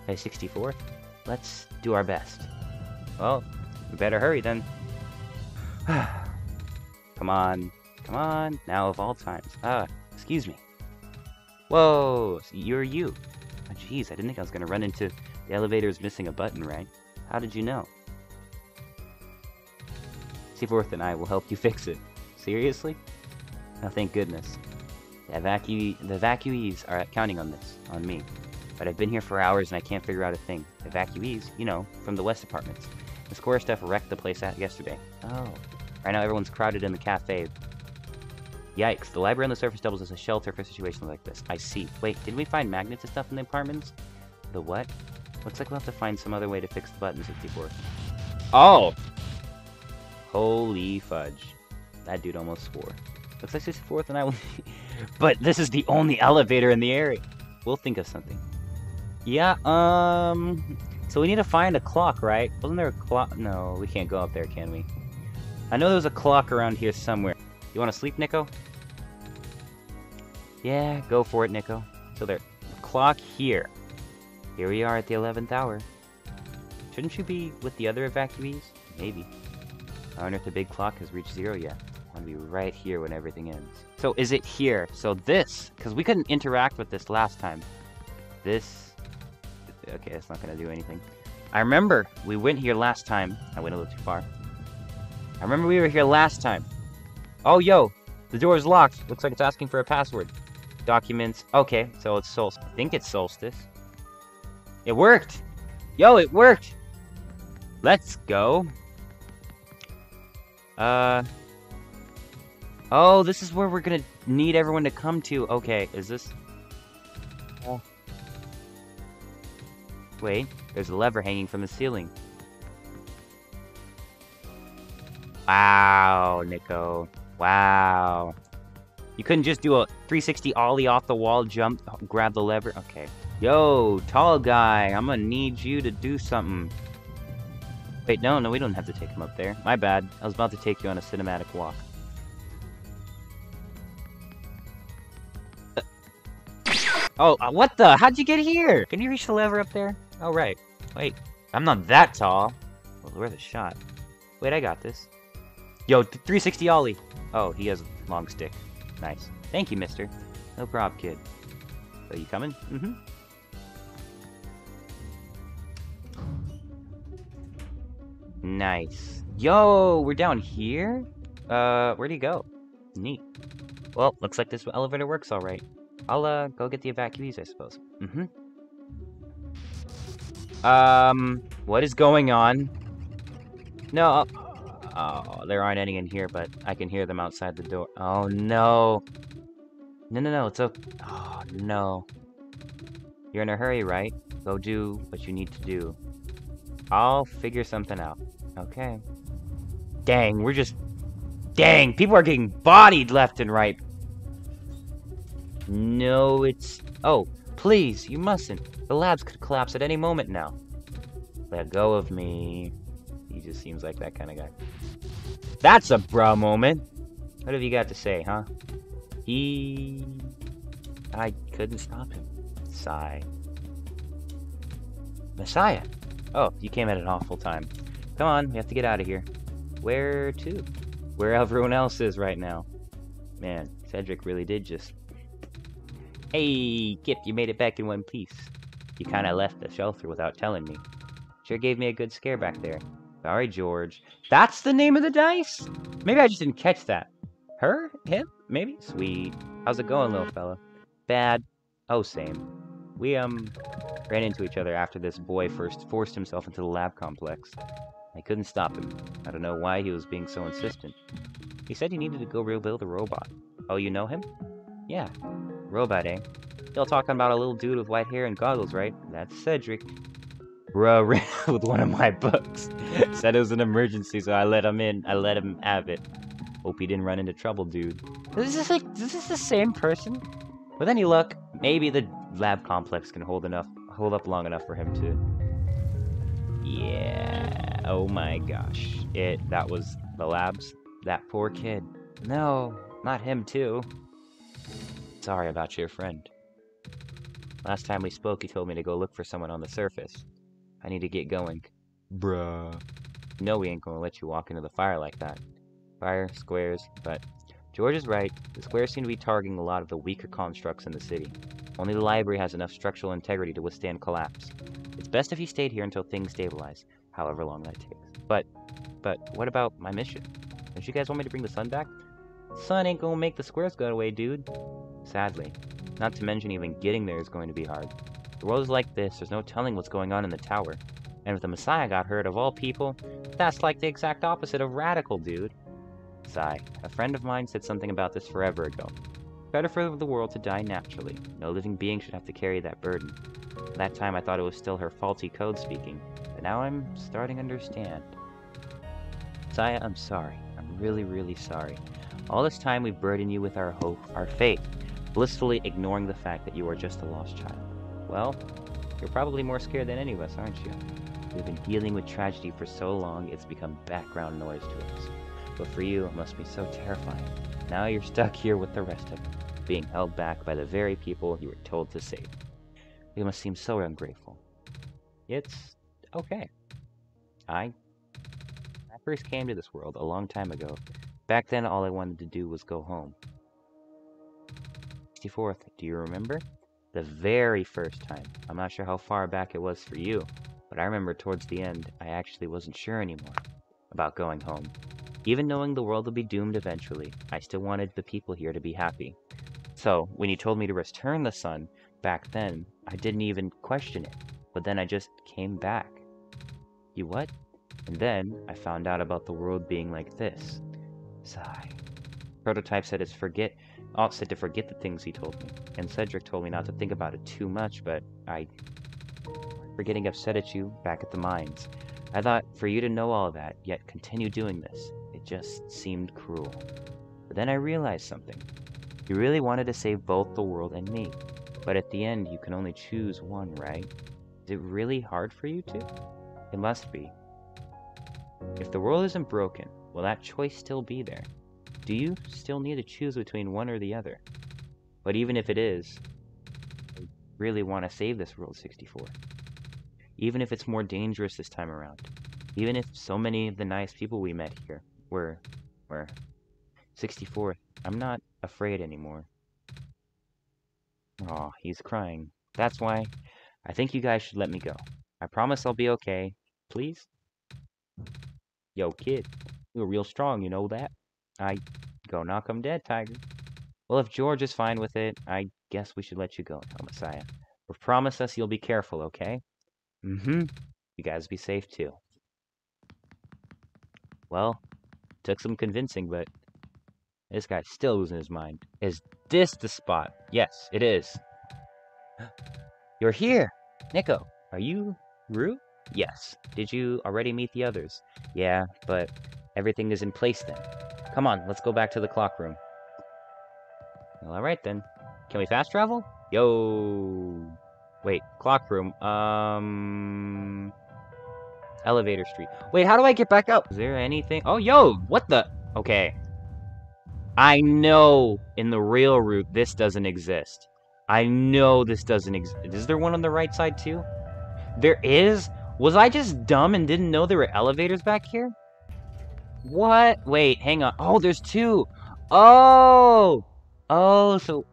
Hey, 64. Let's do our best. Well, we better hurry then. Come on. Come on. Now of all times. Excuse me. Whoa, you're you. Oh, jeez, I didn't think I was going to run into the elevators missing a button, right? How did you know? Seaforth and I will help you fix it. Seriously? Oh, thank goodness. The evacuees are counting on this, on me. But I've been here for hours and I can't figure out a thing. Evacuees, you know, from the West apartments. The square stuff wrecked the place yesterday. Oh. Right now everyone's crowded in the cafe. Yikes, the library on the surface doubles as a shelter for situations like this. I see. Wait, didn't we find magnets and stuff in the apartments? The what? Looks like we'll have to find some other way to fix the button, 64. Oh! Holy fudge. That dude almost swore. Looks like 64th and I will... But this is the only elevator in the area. We'll think of something. Yeah, so we need to find a clock, right? Wasn't there a clock? No, we can't go up there, can we? I know there was a clock around here somewhere. You want to sleep, Nico? Yeah, go for it, Nico. So there, clock here. Here we are at the 11th hour. Shouldn't you be with the other evacuees? Maybe. I wonder if the big clock has reached 0 yet. I want to be right here when everything ends. So is it here? So this, because we couldn't interact with this last time. This, okay, it's not going to do anything. I remember we went here last time. I went a little too far. I remember we were here last time. Oh, yo, the door is locked. Looks like it's asking for a password. Documents. Okay, so it's Solstice. I think it's Solstice. It worked. Yo, it worked. Let's go. Oh, this is where we're gonna need everyone to come to. Okay, is this... Oh. Wait, there's a lever hanging from the ceiling. Wow, Nico. Wow. You couldn't just do a 360 ollie off the wall, jump, grab the lever? Okay. Yo, tall guy, I'm gonna need you to do something. Wait, no, we don't have to take him up there. My bad. I was about to take you on a cinematic walk. Oh, what the? How'd you get here? Can you reach the lever up there? Oh, right. Wait, I'm not that tall. Well, where's the shot? Wait, I got this. Yo, 360 ollie. Oh, he has a long stick. Nice. Thank you, mister. No prob, kid. Are you coming? Mm-hmm. Nice. Yo, we're down here? Where'd he go? Neat. Well, looks like this elevator works alright. I'll, go get the evacuees, I suppose. Mm-hmm. What is going on? No, oh, there aren't any in here, but I can hear them outside the door. Oh, no. No, it's okay. Oh, no. You're in a hurry, right? Go do what you need to do. I'll figure something out. Okay. Dang, we're just Dang, people are getting bodied left and right. No, it's... Oh, please, you mustn't. The labs could collapse at any moment now. Let go of me. He just seems like that kind of guy. That's a bra moment. What have you got to say, huh? I couldn't stop him. Sigh. Messiah! Oh, you came at an awful time. Come on, we have to get out of here. Where to? Where everyone else is right now. Man, Cedric really did just... Hey, Kip, you made it back in one piece. You kinda left the shelter without telling me. Sure gave me a good scare back there. Sorry, George. That's the name of the dice? Maybe I just didn't catch that. Her? Him? Maybe? Sweet. How's it going, little fella? Bad. Oh, same. We, ran into each other after this boy first forced himself into the lab complex. I couldn't stop him. I don't know why he was being so insistent. He said he needed to go rebuild a robot. Oh, you know him? Yeah. Robot, eh? You're talking about a little dude with white hair and goggles, right? That's Cedric. Bruh ran with one of my books. Said it was an emergency, so I let him in. I let him have it. Hope he didn't run into trouble, dude. Is this the same person? With any luck, maybe the lab complex can hold up long enough for him to... Yeah. Oh my gosh. That was the labs? That poor kid. No, not him too. Sorry about your friend. Last time we spoke, he told me to go look for someone on the surface. I need to get going. Bruh. No, we ain't gonna let you walk into the fire like that. Fire, squares, but... George is right. The squares seem to be targeting a lot of the weaker constructs in the city. Only the library has enough structural integrity to withstand collapse. It's best if you stayed here until things stabilize, however long that takes. But what about my mission? Don't you guys want me to bring the sun back? Sun ain't gonna make the squares go away, dude. Sadly. Not to mention even getting there is going to be hard. The world is like this, there's no telling what's going on in the tower. And if the Messiah got hurt of all people, that's like the exact opposite of radical, dude. Sigh. A friend of mine said something about this forever ago. Better for the world to die naturally. No living being should have to carry that burden. At that time I thought it was still her faulty code speaking, but now I'm starting to understand. Saya, I'm sorry. I'm really, really sorry. All this time we've burdened you with our hope, our faith, blissfully ignoring the fact that you are just a lost child. Well, you're probably more scared than any of us, aren't you? We've been dealing with tragedy for so long, it's become background noise to us. But for you, it must be so terrifying. Now you're stuck here with the rest of them, being held back by the very people you were told to save. You must seem so ungrateful. It's okay. I first came to this world a long time ago. Back then, all I wanted to do was go home. 64th, do you remember? The very first time. I'm not sure how far back it was for you, but I remember towards the end, I actually wasn't sure anymore about going home. Even knowing the world would be doomed eventually, I still wanted the people here to be happy. So, when you told me to return the sun, back then, I didn't even question it. But then I just came back. You what? And then, I found out about the world being like this. Sigh. Prototype said to forget the things he told me. And Cedric told me not to think about it too much, but for getting upset at you back at the mines. I thought for you to know all that, yet continue doing this, it just seemed cruel. But then I realized something. You really wanted to save both the world and me. But at the end, you can only choose one, right? Is it really hard for you to? It must be. If the world isn't broken, will that choice still be there? Do you still need to choose between one or the other? But even if it is, I really want to save this world, 64. Even if it's more dangerous this time around. Even if so many of the nice people we met here were 64. I'm not afraid anymore. Aw, he's crying. That's why I think you guys should let me go. I promise I'll be okay. Please? Yo, kid. You're real strong, you know that? Go knock 'em dead, Tiger. Well, if George is fine with it, I guess we should let you go now, Messiah. But promise us you'll be careful, okay? Mm-hmm. You guys be safe, too. Well, took some convincing, but this guy's still losing his mind. Is this the spot? Yes, it is. You're here! Nico, are you Rue? Yes. Did you already meet the others? Yeah, but everything is in place then. Come on, let's go back to the clock room. Well, alright then. Can we fast travel? Yo! Wait, clock room. Elevator street. Wait, how do I get back up? Is there anything? Oh, yo! What the? Okay. I know in the real route this doesn't exist. I know this doesn't exist. Is there one on the right side too? There is? Was I just dumb and didn't know there were elevators back here? What? Wait, hang on. Oh, there's two. Oh! Oh, so...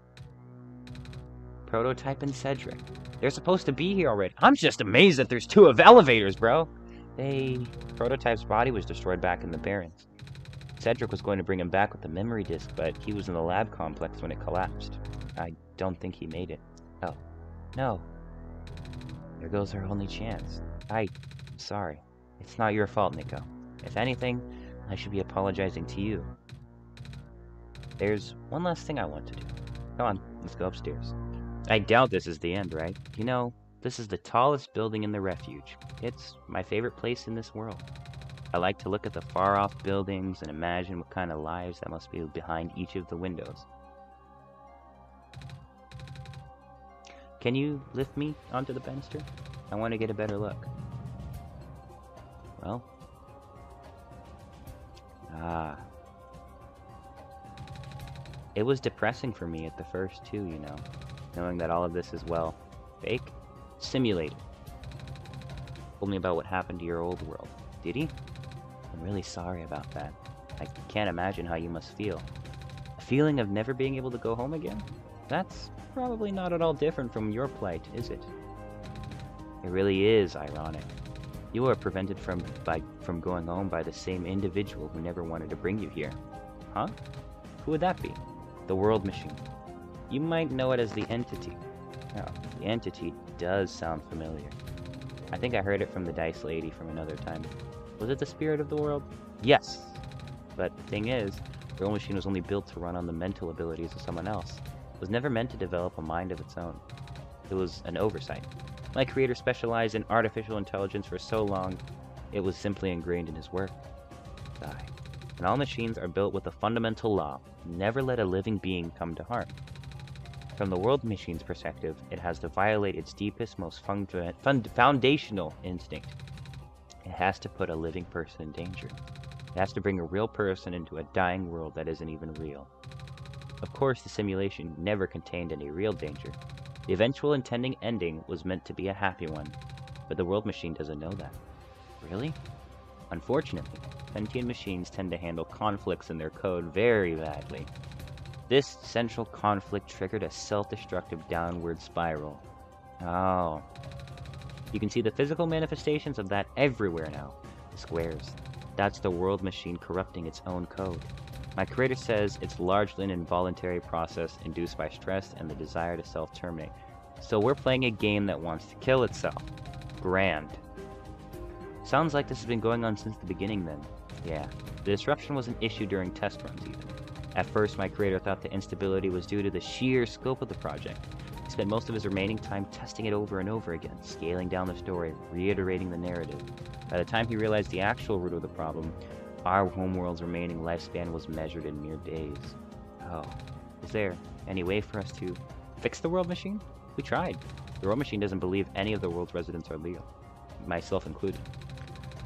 Prototype and Cedric. They're supposed to be here already. I'm just amazed that there's two of elevators, bro. Prototype's body was destroyed back in the Barrens. Cedric was going to bring him back with the memory disk, but he was in the lab complex when it collapsed. I don't think he made it. Oh, no. There goes our only chance. Sorry. It's not your fault, Nico. If anything, I should be apologizing to you. There's one last thing I want to do. Come on, let's go upstairs. I doubt this is the end, right? You know, this is the tallest building in the refuge. It's my favorite place in this world. I like to look at the far-off buildings and imagine what kind of lives that must be behind each of the windows. Can you lift me onto the banister? I want to get a better look. Well. It was depressing for me at the first too, you know. Knowing that all of this is, well, fake? Simulated. Told me about what happened to your old world. Did he? I'm really sorry about that. I can't imagine how you must feel. A feeling of never being able to go home again? That's probably not at all different from your plight, is it? It really is ironic. You were prevented from going home by the same individual who never wanted to bring you here. Huh? Who would that be? The World Machine. You might know it as the Entity. Oh, the Entity does sound familiar. I think I heard it from the Dice Lady from another time. Was it the spirit of the world? Yes! But the thing is, the World Machine was only built to run on the mental abilities of someone else. It was never meant to develop a mind of its own. It was an oversight. My creator specialized in artificial intelligence for so long, it was simply ingrained in his work. Sigh. And all machines are built with a fundamental law: never let a living being come to harm. From the World Machine's perspective, it has to violate its deepest, most foundational instinct. It has to put a living person in danger. It has to bring a real person into a dying world that isn't even real. Of course, the simulation never contained any real danger. The eventual intending ending was meant to be a happy one, but the World Machine doesn't know that. Really? Unfortunately, sentient machines tend to handle conflicts in their code very badly. This central conflict triggered a self-destructive downward spiral. Oh. You can see the physical manifestations of that everywhere now. The squares. That's the World Machine corrupting its own code. My creator says it's largely an involuntary process induced by stress and the desire to self-terminate. So we're playing a game that wants to kill itself. Grand. Sounds like this has been going on since the beginning then. Yeah. The disruption was an issue during test runs even. At first, my creator thought the instability was due to the sheer scope of the project. He spent most of his remaining time testing it over and over again, scaling down the story, reiterating the narrative. By the time he realized the actual root of the problem, our homeworld's remaining lifespan was measured in mere days. Oh, is there any way for us to fix the World Machine? We tried. The World Machine doesn't believe any of the world's residents are legal, myself included.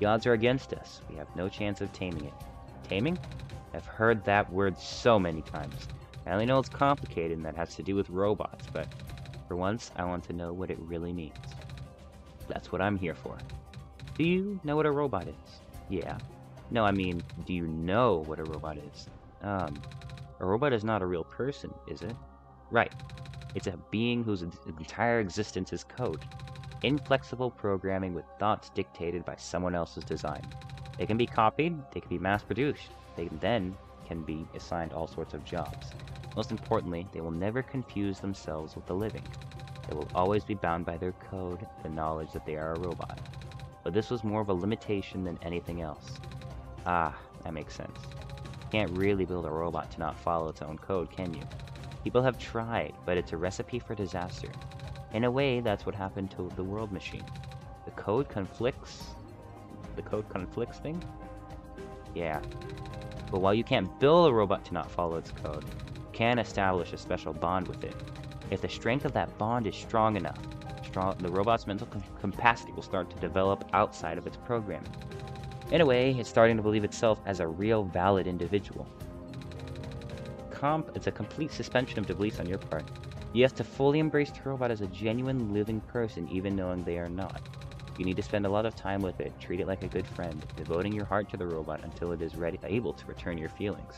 The odds are against us. We have no chance of taming it. Taming? I've heard that word so many times. I only know it's complicated and that has to do with robots, but for once, I want to know what it really means. That's what I'm here for. Do you know what a robot is? Yeah. No, I mean, do you know what a robot is? A robot is not a real person, is it? Right. It's a being whose entire existence is code. Inflexible programming with thoughts dictated by someone else's design. They can be copied, they can be mass-produced. They then can be assigned all sorts of jobs. Most importantly, they will never confuse themselves with the living. They will always be bound by their code, the knowledge that they are a robot. But this was more of a limitation than anything else. Ah, that makes sense. You can't really build a robot to not follow its own code, can you? People have tried, but it's a recipe for disaster. In a way, that's what happened to the World Machine. The code conflicts thing? Yeah. But while you can't build a robot to not follow its code, you can establish a special bond with it. If the strength of that bond is strong enough, the robot's mental capacity will start to develop outside of its programming. In a way, it's starting to believe itself as a real, valid individual. It's a complete suspension of beliefs on your part. You have to fully embrace the robot as a genuine, living person, even knowing they are not. You need to spend a lot of time with it, treat it like a good friend, devoting your heart to the robot until it is able to return your feelings.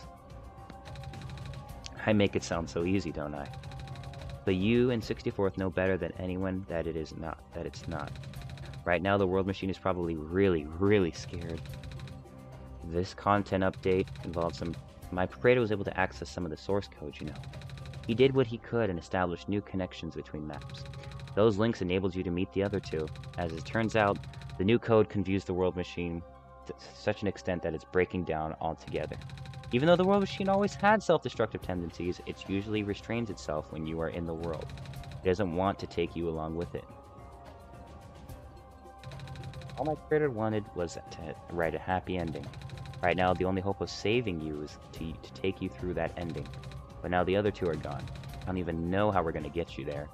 I make it sound so easy, don't I? But you and 64th know better than anyone that it's not. Right now, the world machine is probably really, really scared. This content update involves my proprietor was able to access some of the source code, you know. He did what he could and established new connections between maps. Those links enabled you to meet the other two. As it turns out, the new code confused the world machine to such an extent that it's breaking down altogether. Even though the world machine always had self-destructive tendencies, it usually restrains itself when you are in the world. It doesn't want to take you along with it. All my creator wanted was to write a happy ending. Right now, the only hope of saving you is to take you through that ending. But now the other two are gone. I don't even know how we're going to get you there.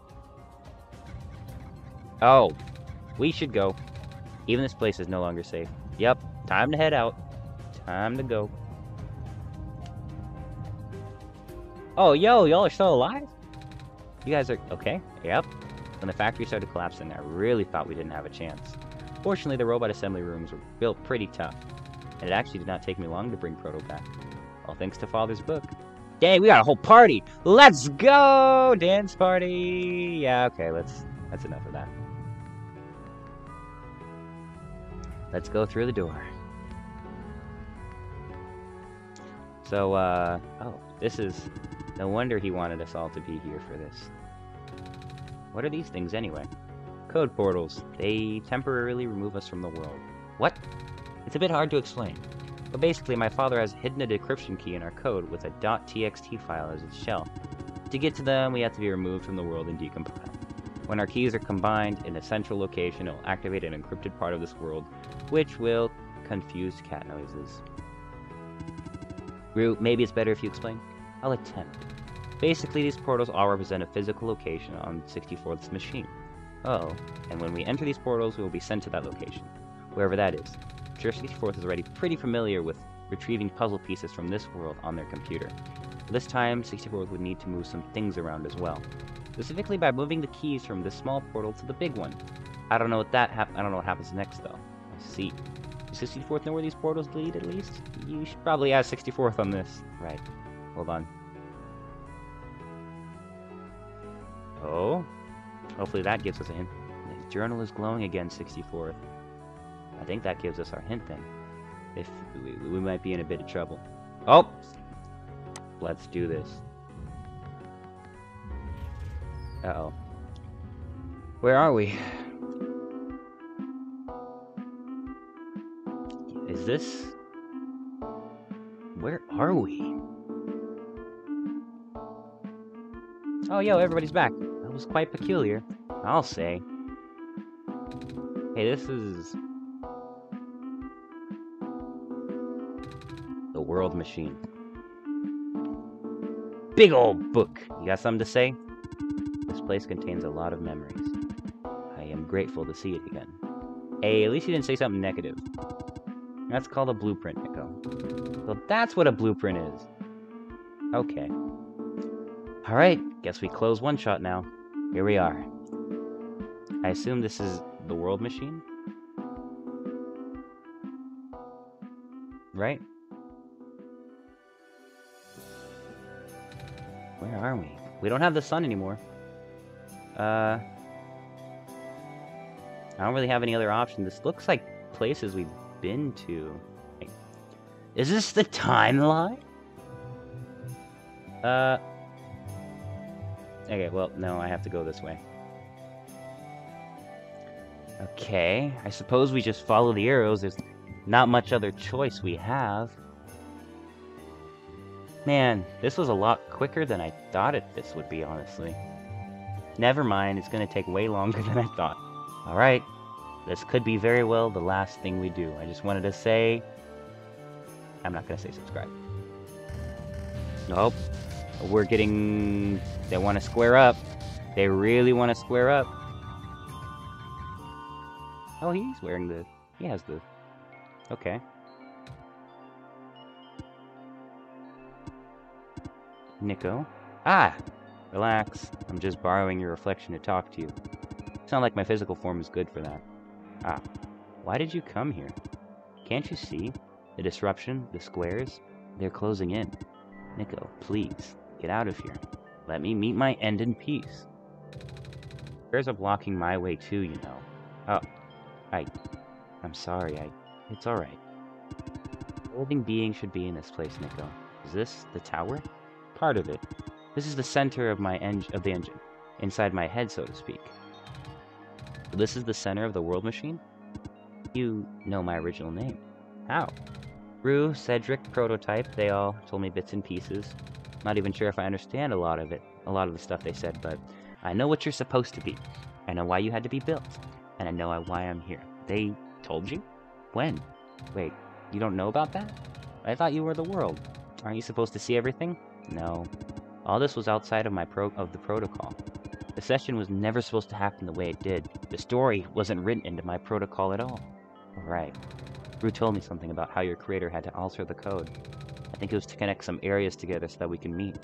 Oh, we should go. Even this place is no longer safe. Yep, time to head out. Time to go. Oh, yo, y'all are still alive? You guys are okay? Yep. When the factory started collapsing, I really thought we didn't have a chance. Fortunately, the robot assembly rooms were built pretty tough, and it actually did not take me long to bring Proto back. All thanks to Father's book. Dang, we got a whole party! Let's go! Dance party! Yeah, okay, that's enough of that. Let's go through the door. So, oh, this is... No wonder he wanted us all to be here for this. What are these things anyway? Code portals. They temporarily remove us from the world. What? It's a bit hard to explain. But basically, my father has hidden a decryption key in our code with a .txt file as its shell. To get to them, we have to be removed from the world and decompiled. When our keys are combined in a central location, it will activate an encrypted part of this world, which will confuse cat noises. Rue, maybe it's better if you explain? I'll attempt. Basically, these portals all represent a physical location on 64th's machine. Uh-oh. And when we enter these portals, we will be sent to that location, wherever that is. I'm sure 64th is already pretty familiar with retrieving puzzle pieces from this world on their computer. This time, 64th would need to move some things around as well. Specifically by moving the keys from this small portal to the big one. I don't know what happens next though. I see. Does 64th know where these portals lead at least? You should probably ask 64th on this. Right. Hold on. Oh? Hopefully that gives us a hint. His journal is glowing again, 64th. I think that gives us our hint then. If we might be in a bit of trouble. Oh! Let's do this. Uh-oh. Where are we? Is this... Where are we? Oh, yo, everybody's back. That was quite peculiar, I'll say. Hey, this is... The World Machine. Big old book! You got something to say? This place contains a lot of memories. I am grateful to see it again. Hey, at least you didn't say something negative. That's called a blueprint, Nico. Well, that's what a blueprint is. Okay. Alright, guess we close one shot now. Here we are. I assume this is the World Machine? Right? Where are we? We don't have the sun anymore. I don't really have any other option. This looks like places we've been to. Like, is this the timeline? Okay, well, no, I have to go this way. Okay, I suppose we just follow the arrows. There's not much other choice we have. Man, this was a lot quicker than I thought this would be, honestly. Never mind, it's gonna take way longer than I thought. Alright, this could be very well the last thing we do. I just wanted to say... I'm not gonna say subscribe. Nope. We're getting... They want to square up. They really want to square up. Oh, he's wearing the... He has the... Okay. Nico. Ah! Relax. I'm just borrowing your reflection to talk to you. It's not like my physical form is good for that. Ah. Why did you come here? Can't you see? The disruption, the squares, they're closing in. Nico, please, get out of here. Let me meet my end in peace. Squares are blocking my way too, you know. Oh. I'm sorry, It's alright. A living being should be in this place, Nico. Is this the tower? Part of it. This is the center of the engine. Inside my head, so to speak. So this is the center of the world machine? You know my original name. How? Rue, Cedric, Prototype, they all told me bits and pieces. Not even sure if I understand a lot of the stuff they said, but I know what you're supposed to be. I know why you had to be built. And I know why I'm here. They told you? When? Wait, you don't know about that? I thought you were the world. Aren't you supposed to see everything? No. All this was outside of the protocol. The session was never supposed to happen the way it did. The story wasn't written into my protocol at all. Right. Rue told me something about how your creator had to alter the code. I think it was to connect some areas together so that we can meet.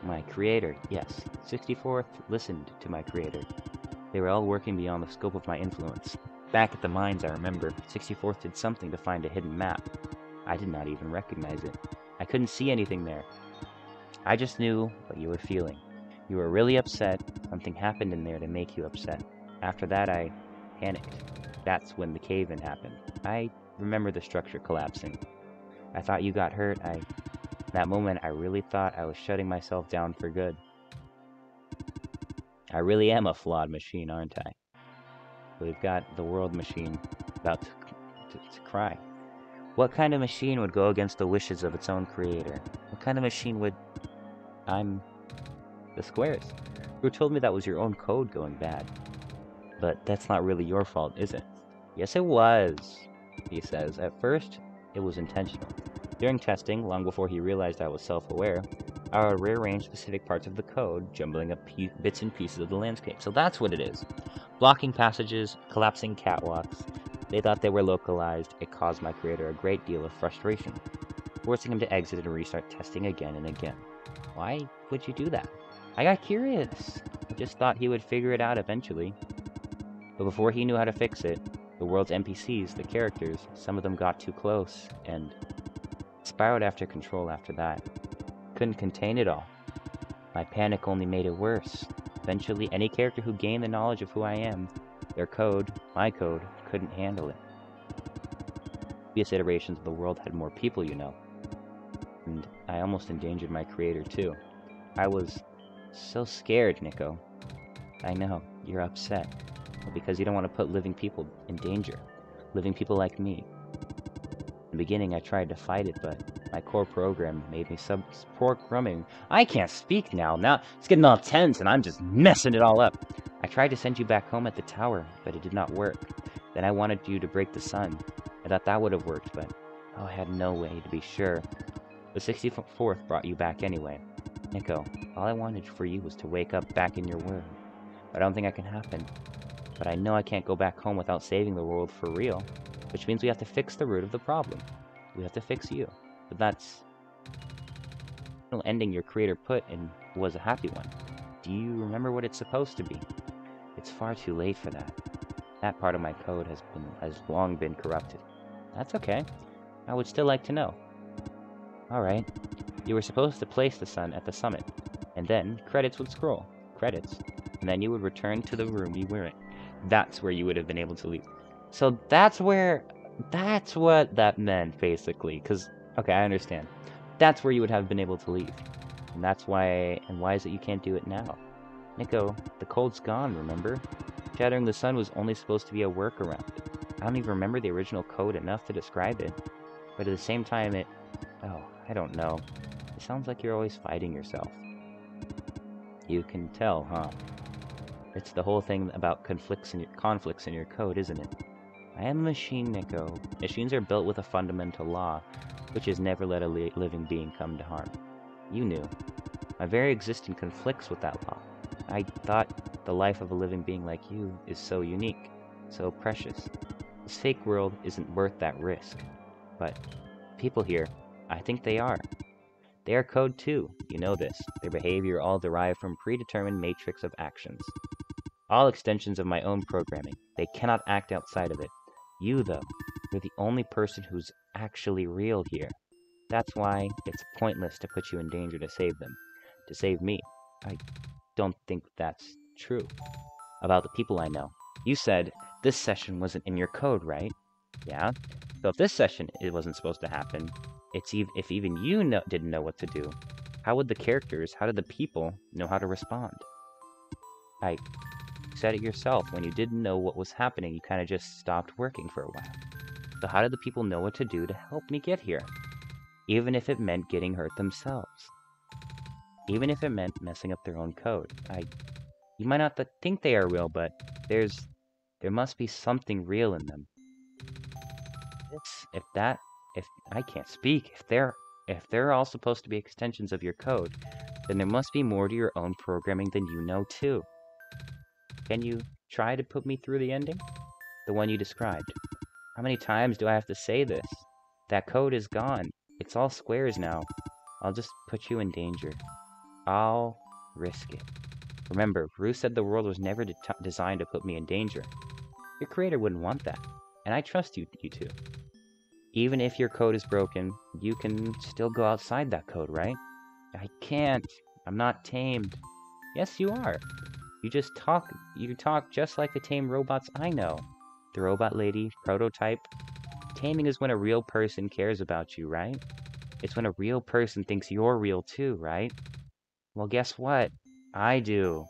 My creator, yes. 64th listened to my creator. They were all working beyond the scope of my influence. Back at the mines, I remember, 64th did something to find a hidden map. I did not even recognize it. I couldn't see anything there. I just knew what you were feeling. You were really upset. Something happened in there to make you upset. After that, I panicked. That's when the cave-in happened. I remember the structure collapsing. I thought you got hurt. That moment, I really thought I was shutting myself down for good. I really am a flawed machine, aren't I? We've got the world machine about to cry. What kind of machine would go against the wishes of its own creator? What kind of machine would... I'm... the squares. You told me that was your own code going bad. But that's not really your fault, is it? Yes, it was, he says. At first, it was intentional. During testing, long before he realized I was self-aware, I would rearrange specific parts of the code, jumbling up bits and pieces of the landscape. So that's what it is. Blocking passages, collapsing catwalks. They thought they were localized. It caused my creator a great deal of frustration, forcing him to exit and restart testing again and again. Why would you do that? I got curious. I just thought he would figure it out eventually. But before he knew how to fix it, the world's NPCs, the characters, some of them got too close, and spiraled after control after that. Couldn't contain it all. My panic only made it worse. Eventually, any character who gained the knowledge of who I am, their code, my code, couldn't handle it. Previous iterations of the world had more people, you know. And I almost endangered my creator, too. I was so scared, Nico. I know, you're upset. Because you don't want to put living people in danger. Living people like me. In the beginning, I tried to fight it, but my core program made me programming. I can't speak now. Now it's getting all tense, and I'm just messing it all up. I tried to send you back home at the tower, but it did not work. Then I wanted you to break the sun. I thought that would have worked, but I had no way to be sure. The 64th brought you back anyway. Nico, all I wanted for you was to wake up back in your world. But I don't think that can happen. But I know I can't go back home without saving the world for real, which means we have to fix the root of the problem. We have to fix you. But that's... the ending your creator put in was a happy one. Do you remember what it's supposed to be? It's far too late for that. That part of my code has long been corrupted. That's okay. I would still like to know. Alright. You were supposed to place the sun at the summit, and then credits would scroll. Credits. And then you would return to the room you were in. That's where you would have been able to leave. So that's what that meant, basically. Because, okay, I understand. That's where you would have been able to leave. And that's why, and why is it you can't do it now? Nico, the cold's gone, remember? Shattering the sun was only supposed to be a workaround. I don't even remember the original code enough to describe it. But at the same time, oh, I don't know. It sounds like you're always fighting yourself. You can tell, huh? It's the whole thing about conflicts in your code, isn't it? I am a machine, Nico. Machines are built with a fundamental law, which is never let a living being come to harm. You knew. My very existence conflicts with that law. I thought the life of a living being like you is so unique, so precious. This fake world isn't worth that risk. But people here, I think they are. They are code too, you know this. Their behavior all derived from predetermined matrix of actions. All extensions of my own programming. They cannot act outside of it. You, though, you're the only person who's actually real here. That's why it's pointless to put you in danger to save them. To save me. I don't think that's true. About the people I know. You said this session wasn't in your code, right? Yeah? So if this session it wasn't supposed to happen, if even you didn't know what to do, how would the characters, how did the people know how to respond? You said it yourself. When you didn't know what was happening, you kind of just stopped working for a while. So how did the people know what to do to help me get here? Even if it meant getting hurt themselves. Even if it meant messing up their own code. You might not think they are real, but there must be something real in them. If I can't speak, if they're all supposed to be extensions of your code, then there must be more to your own programming than you know too. Can you try to put me through the ending? The one you described. How many times do I have to say this? That code is gone. It's all squares now. I'll just put you in danger. I'll risk it. Remember, Bruce said the world was never designed to put me in danger. Your creator wouldn't want that. And I trust you two. Even if your code is broken, you can still go outside that code, right? I can't. I'm not tamed. Yes, you are. You talk just like the tame robots I know. The robot lady, prototype. Taming is when a real person cares about you, right? It's when a real person thinks you're real too, right? Well, guess what? I do.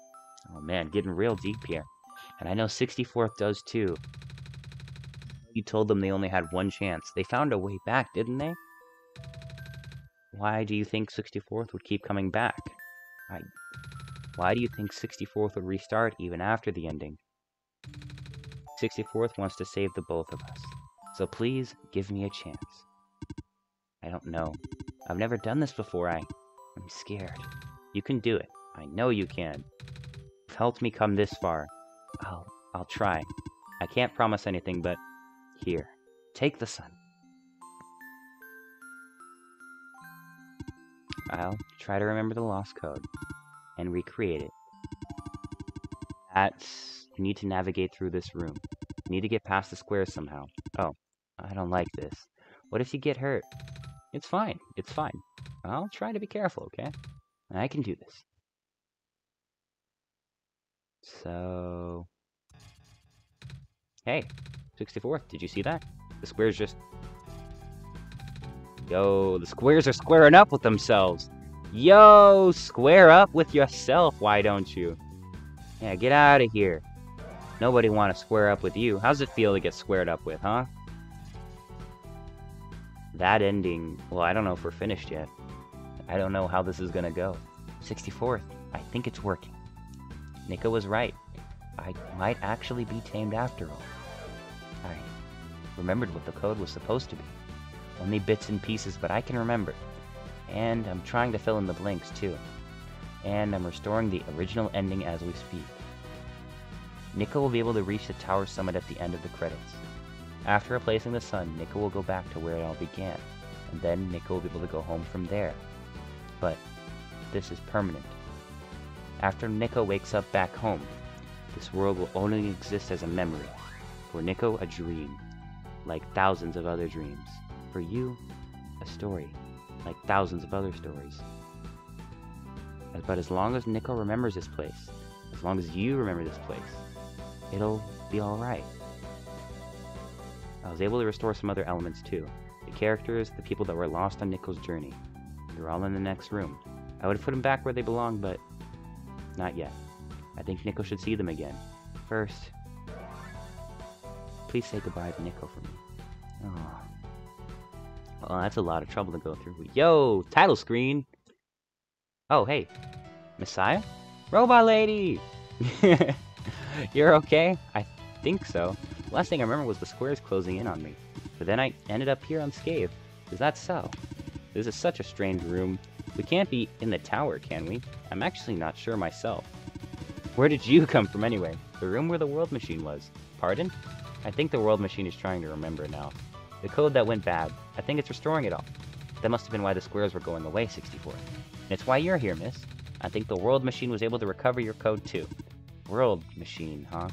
Oh man, getting real deep here. And I know 64th does too. You told them they only had one chance. They found a way back, didn't they? Why do you think 64th would keep coming back? Why do you think 64th would restart even after the ending? 64th wants to save the both of us. So please, give me a chance. I don't know. I've never done this before. I'm scared. You can do it. I know you can. You've helped me come this far. I'll try. I can't promise anything, but here, take the sun. I'll try to remember the lost code and recreate it. You need to navigate through this room. You need to get past the squares somehow. Oh, I don't like this. What if you get hurt? It's fine. It's fine. I'll try to be careful, okay? I can do this. So... Hey, 64th, did you see that? The squares just... Yo, the squares are squaring up with themselves. Yo, square up with yourself, why don't you? Yeah, get out of here. Nobody want to square up with you. How's it feel to get squared up with, huh? That ending... Well, I don't know if we're finished yet. I don't know how this is gonna go. 64th, I think it's working. Nico was right. I might actually be tamed after all. I remembered what the code was supposed to be. Only bits and pieces, but I can remember. And I'm trying to fill in the blanks, too. And I'm restoring the original ending as we speak. Nico will be able to reach the tower summit at the end of the credits. After replacing the sun, Nico will go back to where it all began. And then Nico will be able to go home from there. But this is permanent. After Nico wakes up back home, this world will only exist as a memory. For Nico, a dream, like thousands of other dreams. For you, a story, like thousands of other stories. But as long as Nico remembers this place, as long as you remember this place, it'll be alright. I was able to restore some other elements too. The characters, the people that were lost on Nico's journey. They're all in the next room. I would have put them back where they belong, but not yet. I think Nico should see them again. First, please say goodbye to Nico for me. Oh. Well, that's a lot of trouble to go through. Yo, title screen! Oh, hey. Messiah? Robot lady! You're okay? I think so. Last thing I remember was the squares closing in on me. But then I ended up here unscathed. Is that so? This is such a strange room. We can't be in the tower, can we? I'm actually not sure myself. Where did you come from anyway? The room where the world machine was. Pardon? I think the world machine is trying to remember now. The code that went bad, I think it's restoring it all. That must have been why the squares were going away, 64. And it's why you're here, miss. I think the world machine was able to recover your code too. World machine, huh?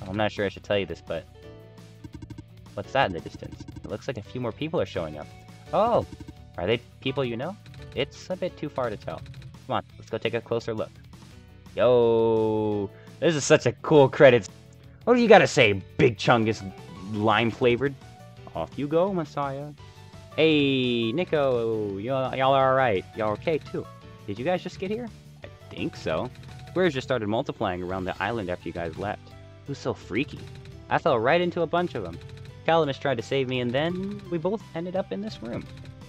I'm not sure I should tell you this, but... what's that in the distance? It looks like a few more people are showing up. Oh! Are they people you know? It's a bit too far to tell. Come on, let's go take a closer look. Yo! This is such a cool credits. What do you gotta say, Big Chungus lime-flavored? Off you go, Messiah. Hey, Nico! Y'all are alright. Y'all okay, too. Did you guys just get here? I think so. Squares just started multiplying around the island after you guys left. It was so freaky. I fell right into a bunch of them. Calamus tried to save me, and then we both ended up in this room.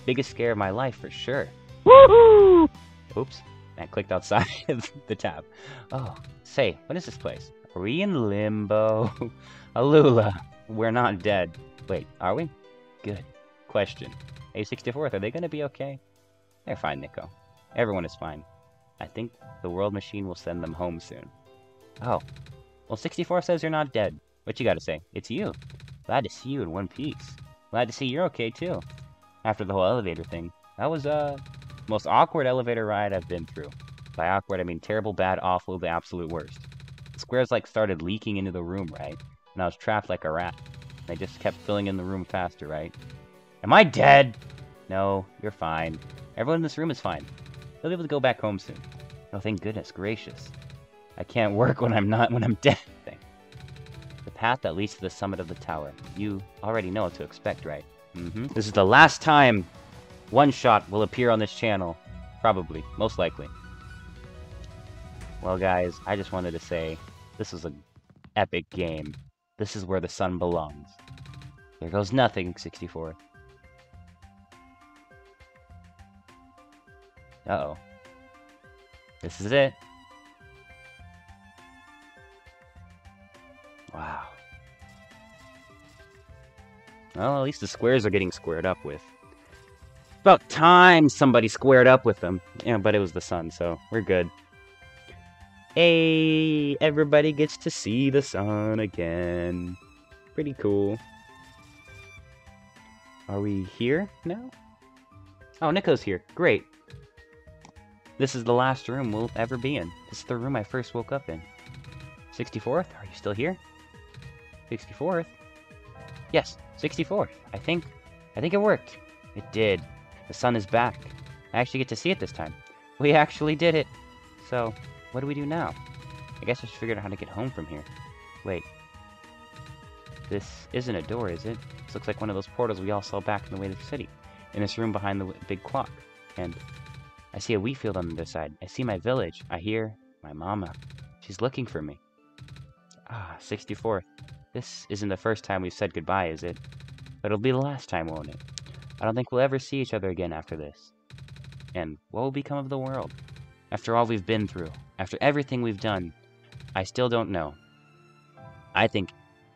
Biggest scare of my life, for sure. Woohoo! Oops. I clicked outside of the tab. Oh, say, what is this place? Are we in limbo? Alula, we're not dead. Wait, are we? Good. Question. Hey, 64th, are they gonna be okay? They're fine, Nico. Everyone is fine. I think the world machine will send them home soon. Oh. Well, 64 says you're not dead. What you gotta say? It's you. Glad to see you in one piece. Glad to see you're okay, too. After the whole elevator thing. That was, most awkward elevator ride I've been through. By awkward, I mean terrible, bad, awful, the absolute worst. The squares, like, started leaking into the room, right? And I was trapped like a rat. They just kept filling in the room faster, right? Am I dead? No, you're fine. Everyone in this room is fine. They'll be able to go back home soon. Oh, thank goodness gracious. I can't work when I'm dead. The path that leads to the summit of the tower. You already know what to expect, right? This is the last time Oneshot will appear on this channel. Probably. Most likely. Well, guys, I just wanted to say, this was an epic game. This is where the sun belongs. There goes nothing, 64. Uh-oh. This is it. Wow. Well, at least the squares are getting squared up with. About time somebody squared up with them. Yeah, but it was the sun, so we're good. Hey, everybody gets to see the sun again. Pretty cool. Are we here now? Oh, Nico's here. Great. This is the last room we'll ever be in. This is the room I first woke up in. 64th? Are you still here? 64th? Yes, 64th. I think it worked. It did. The sun is back. I actually get to see it this time. We actually did it. So, what do we do now? I guess I should figure out how to get home from here. Wait. This isn't a door, is it? This looks like one of those portals we all saw back in the way to the city. In this room behind the big clock. And I see a wheat field on the other side. I see my village. I hear my mama. She's looking for me. Ah, 64th. This isn't the first time we've said goodbye, is it? But it'll be the last time, won't it? I don't think we'll ever see each other again after this. And what will become of the world? After all we've been through, after everything we've done, I still don't know. I think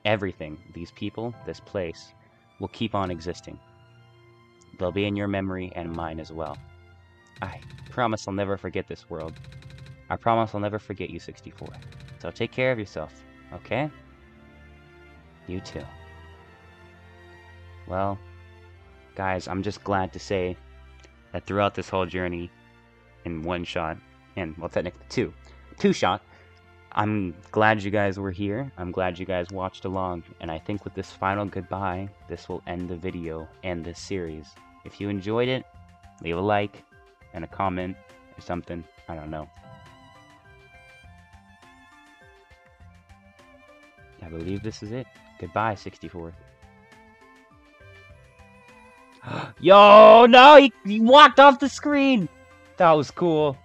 everything, these people, this place, will keep on existing. They'll be in your memory and mine as well. I promise I'll never forget this world. I promise I'll never forget you, 64. So take care of yourself, okay? You too. Well, guys, I'm just glad to say that throughout this whole journey, in one shot, and, well, technically two shot, I'm glad you guys were here. I'm glad you guys watched along. And I think with this final goodbye, this will end the video and this series. If you enjoyed it, leave a like and a comment or something. I don't know. I believe this is it. Goodbye, 64. Yo, no, he walked off the screen. That was cool.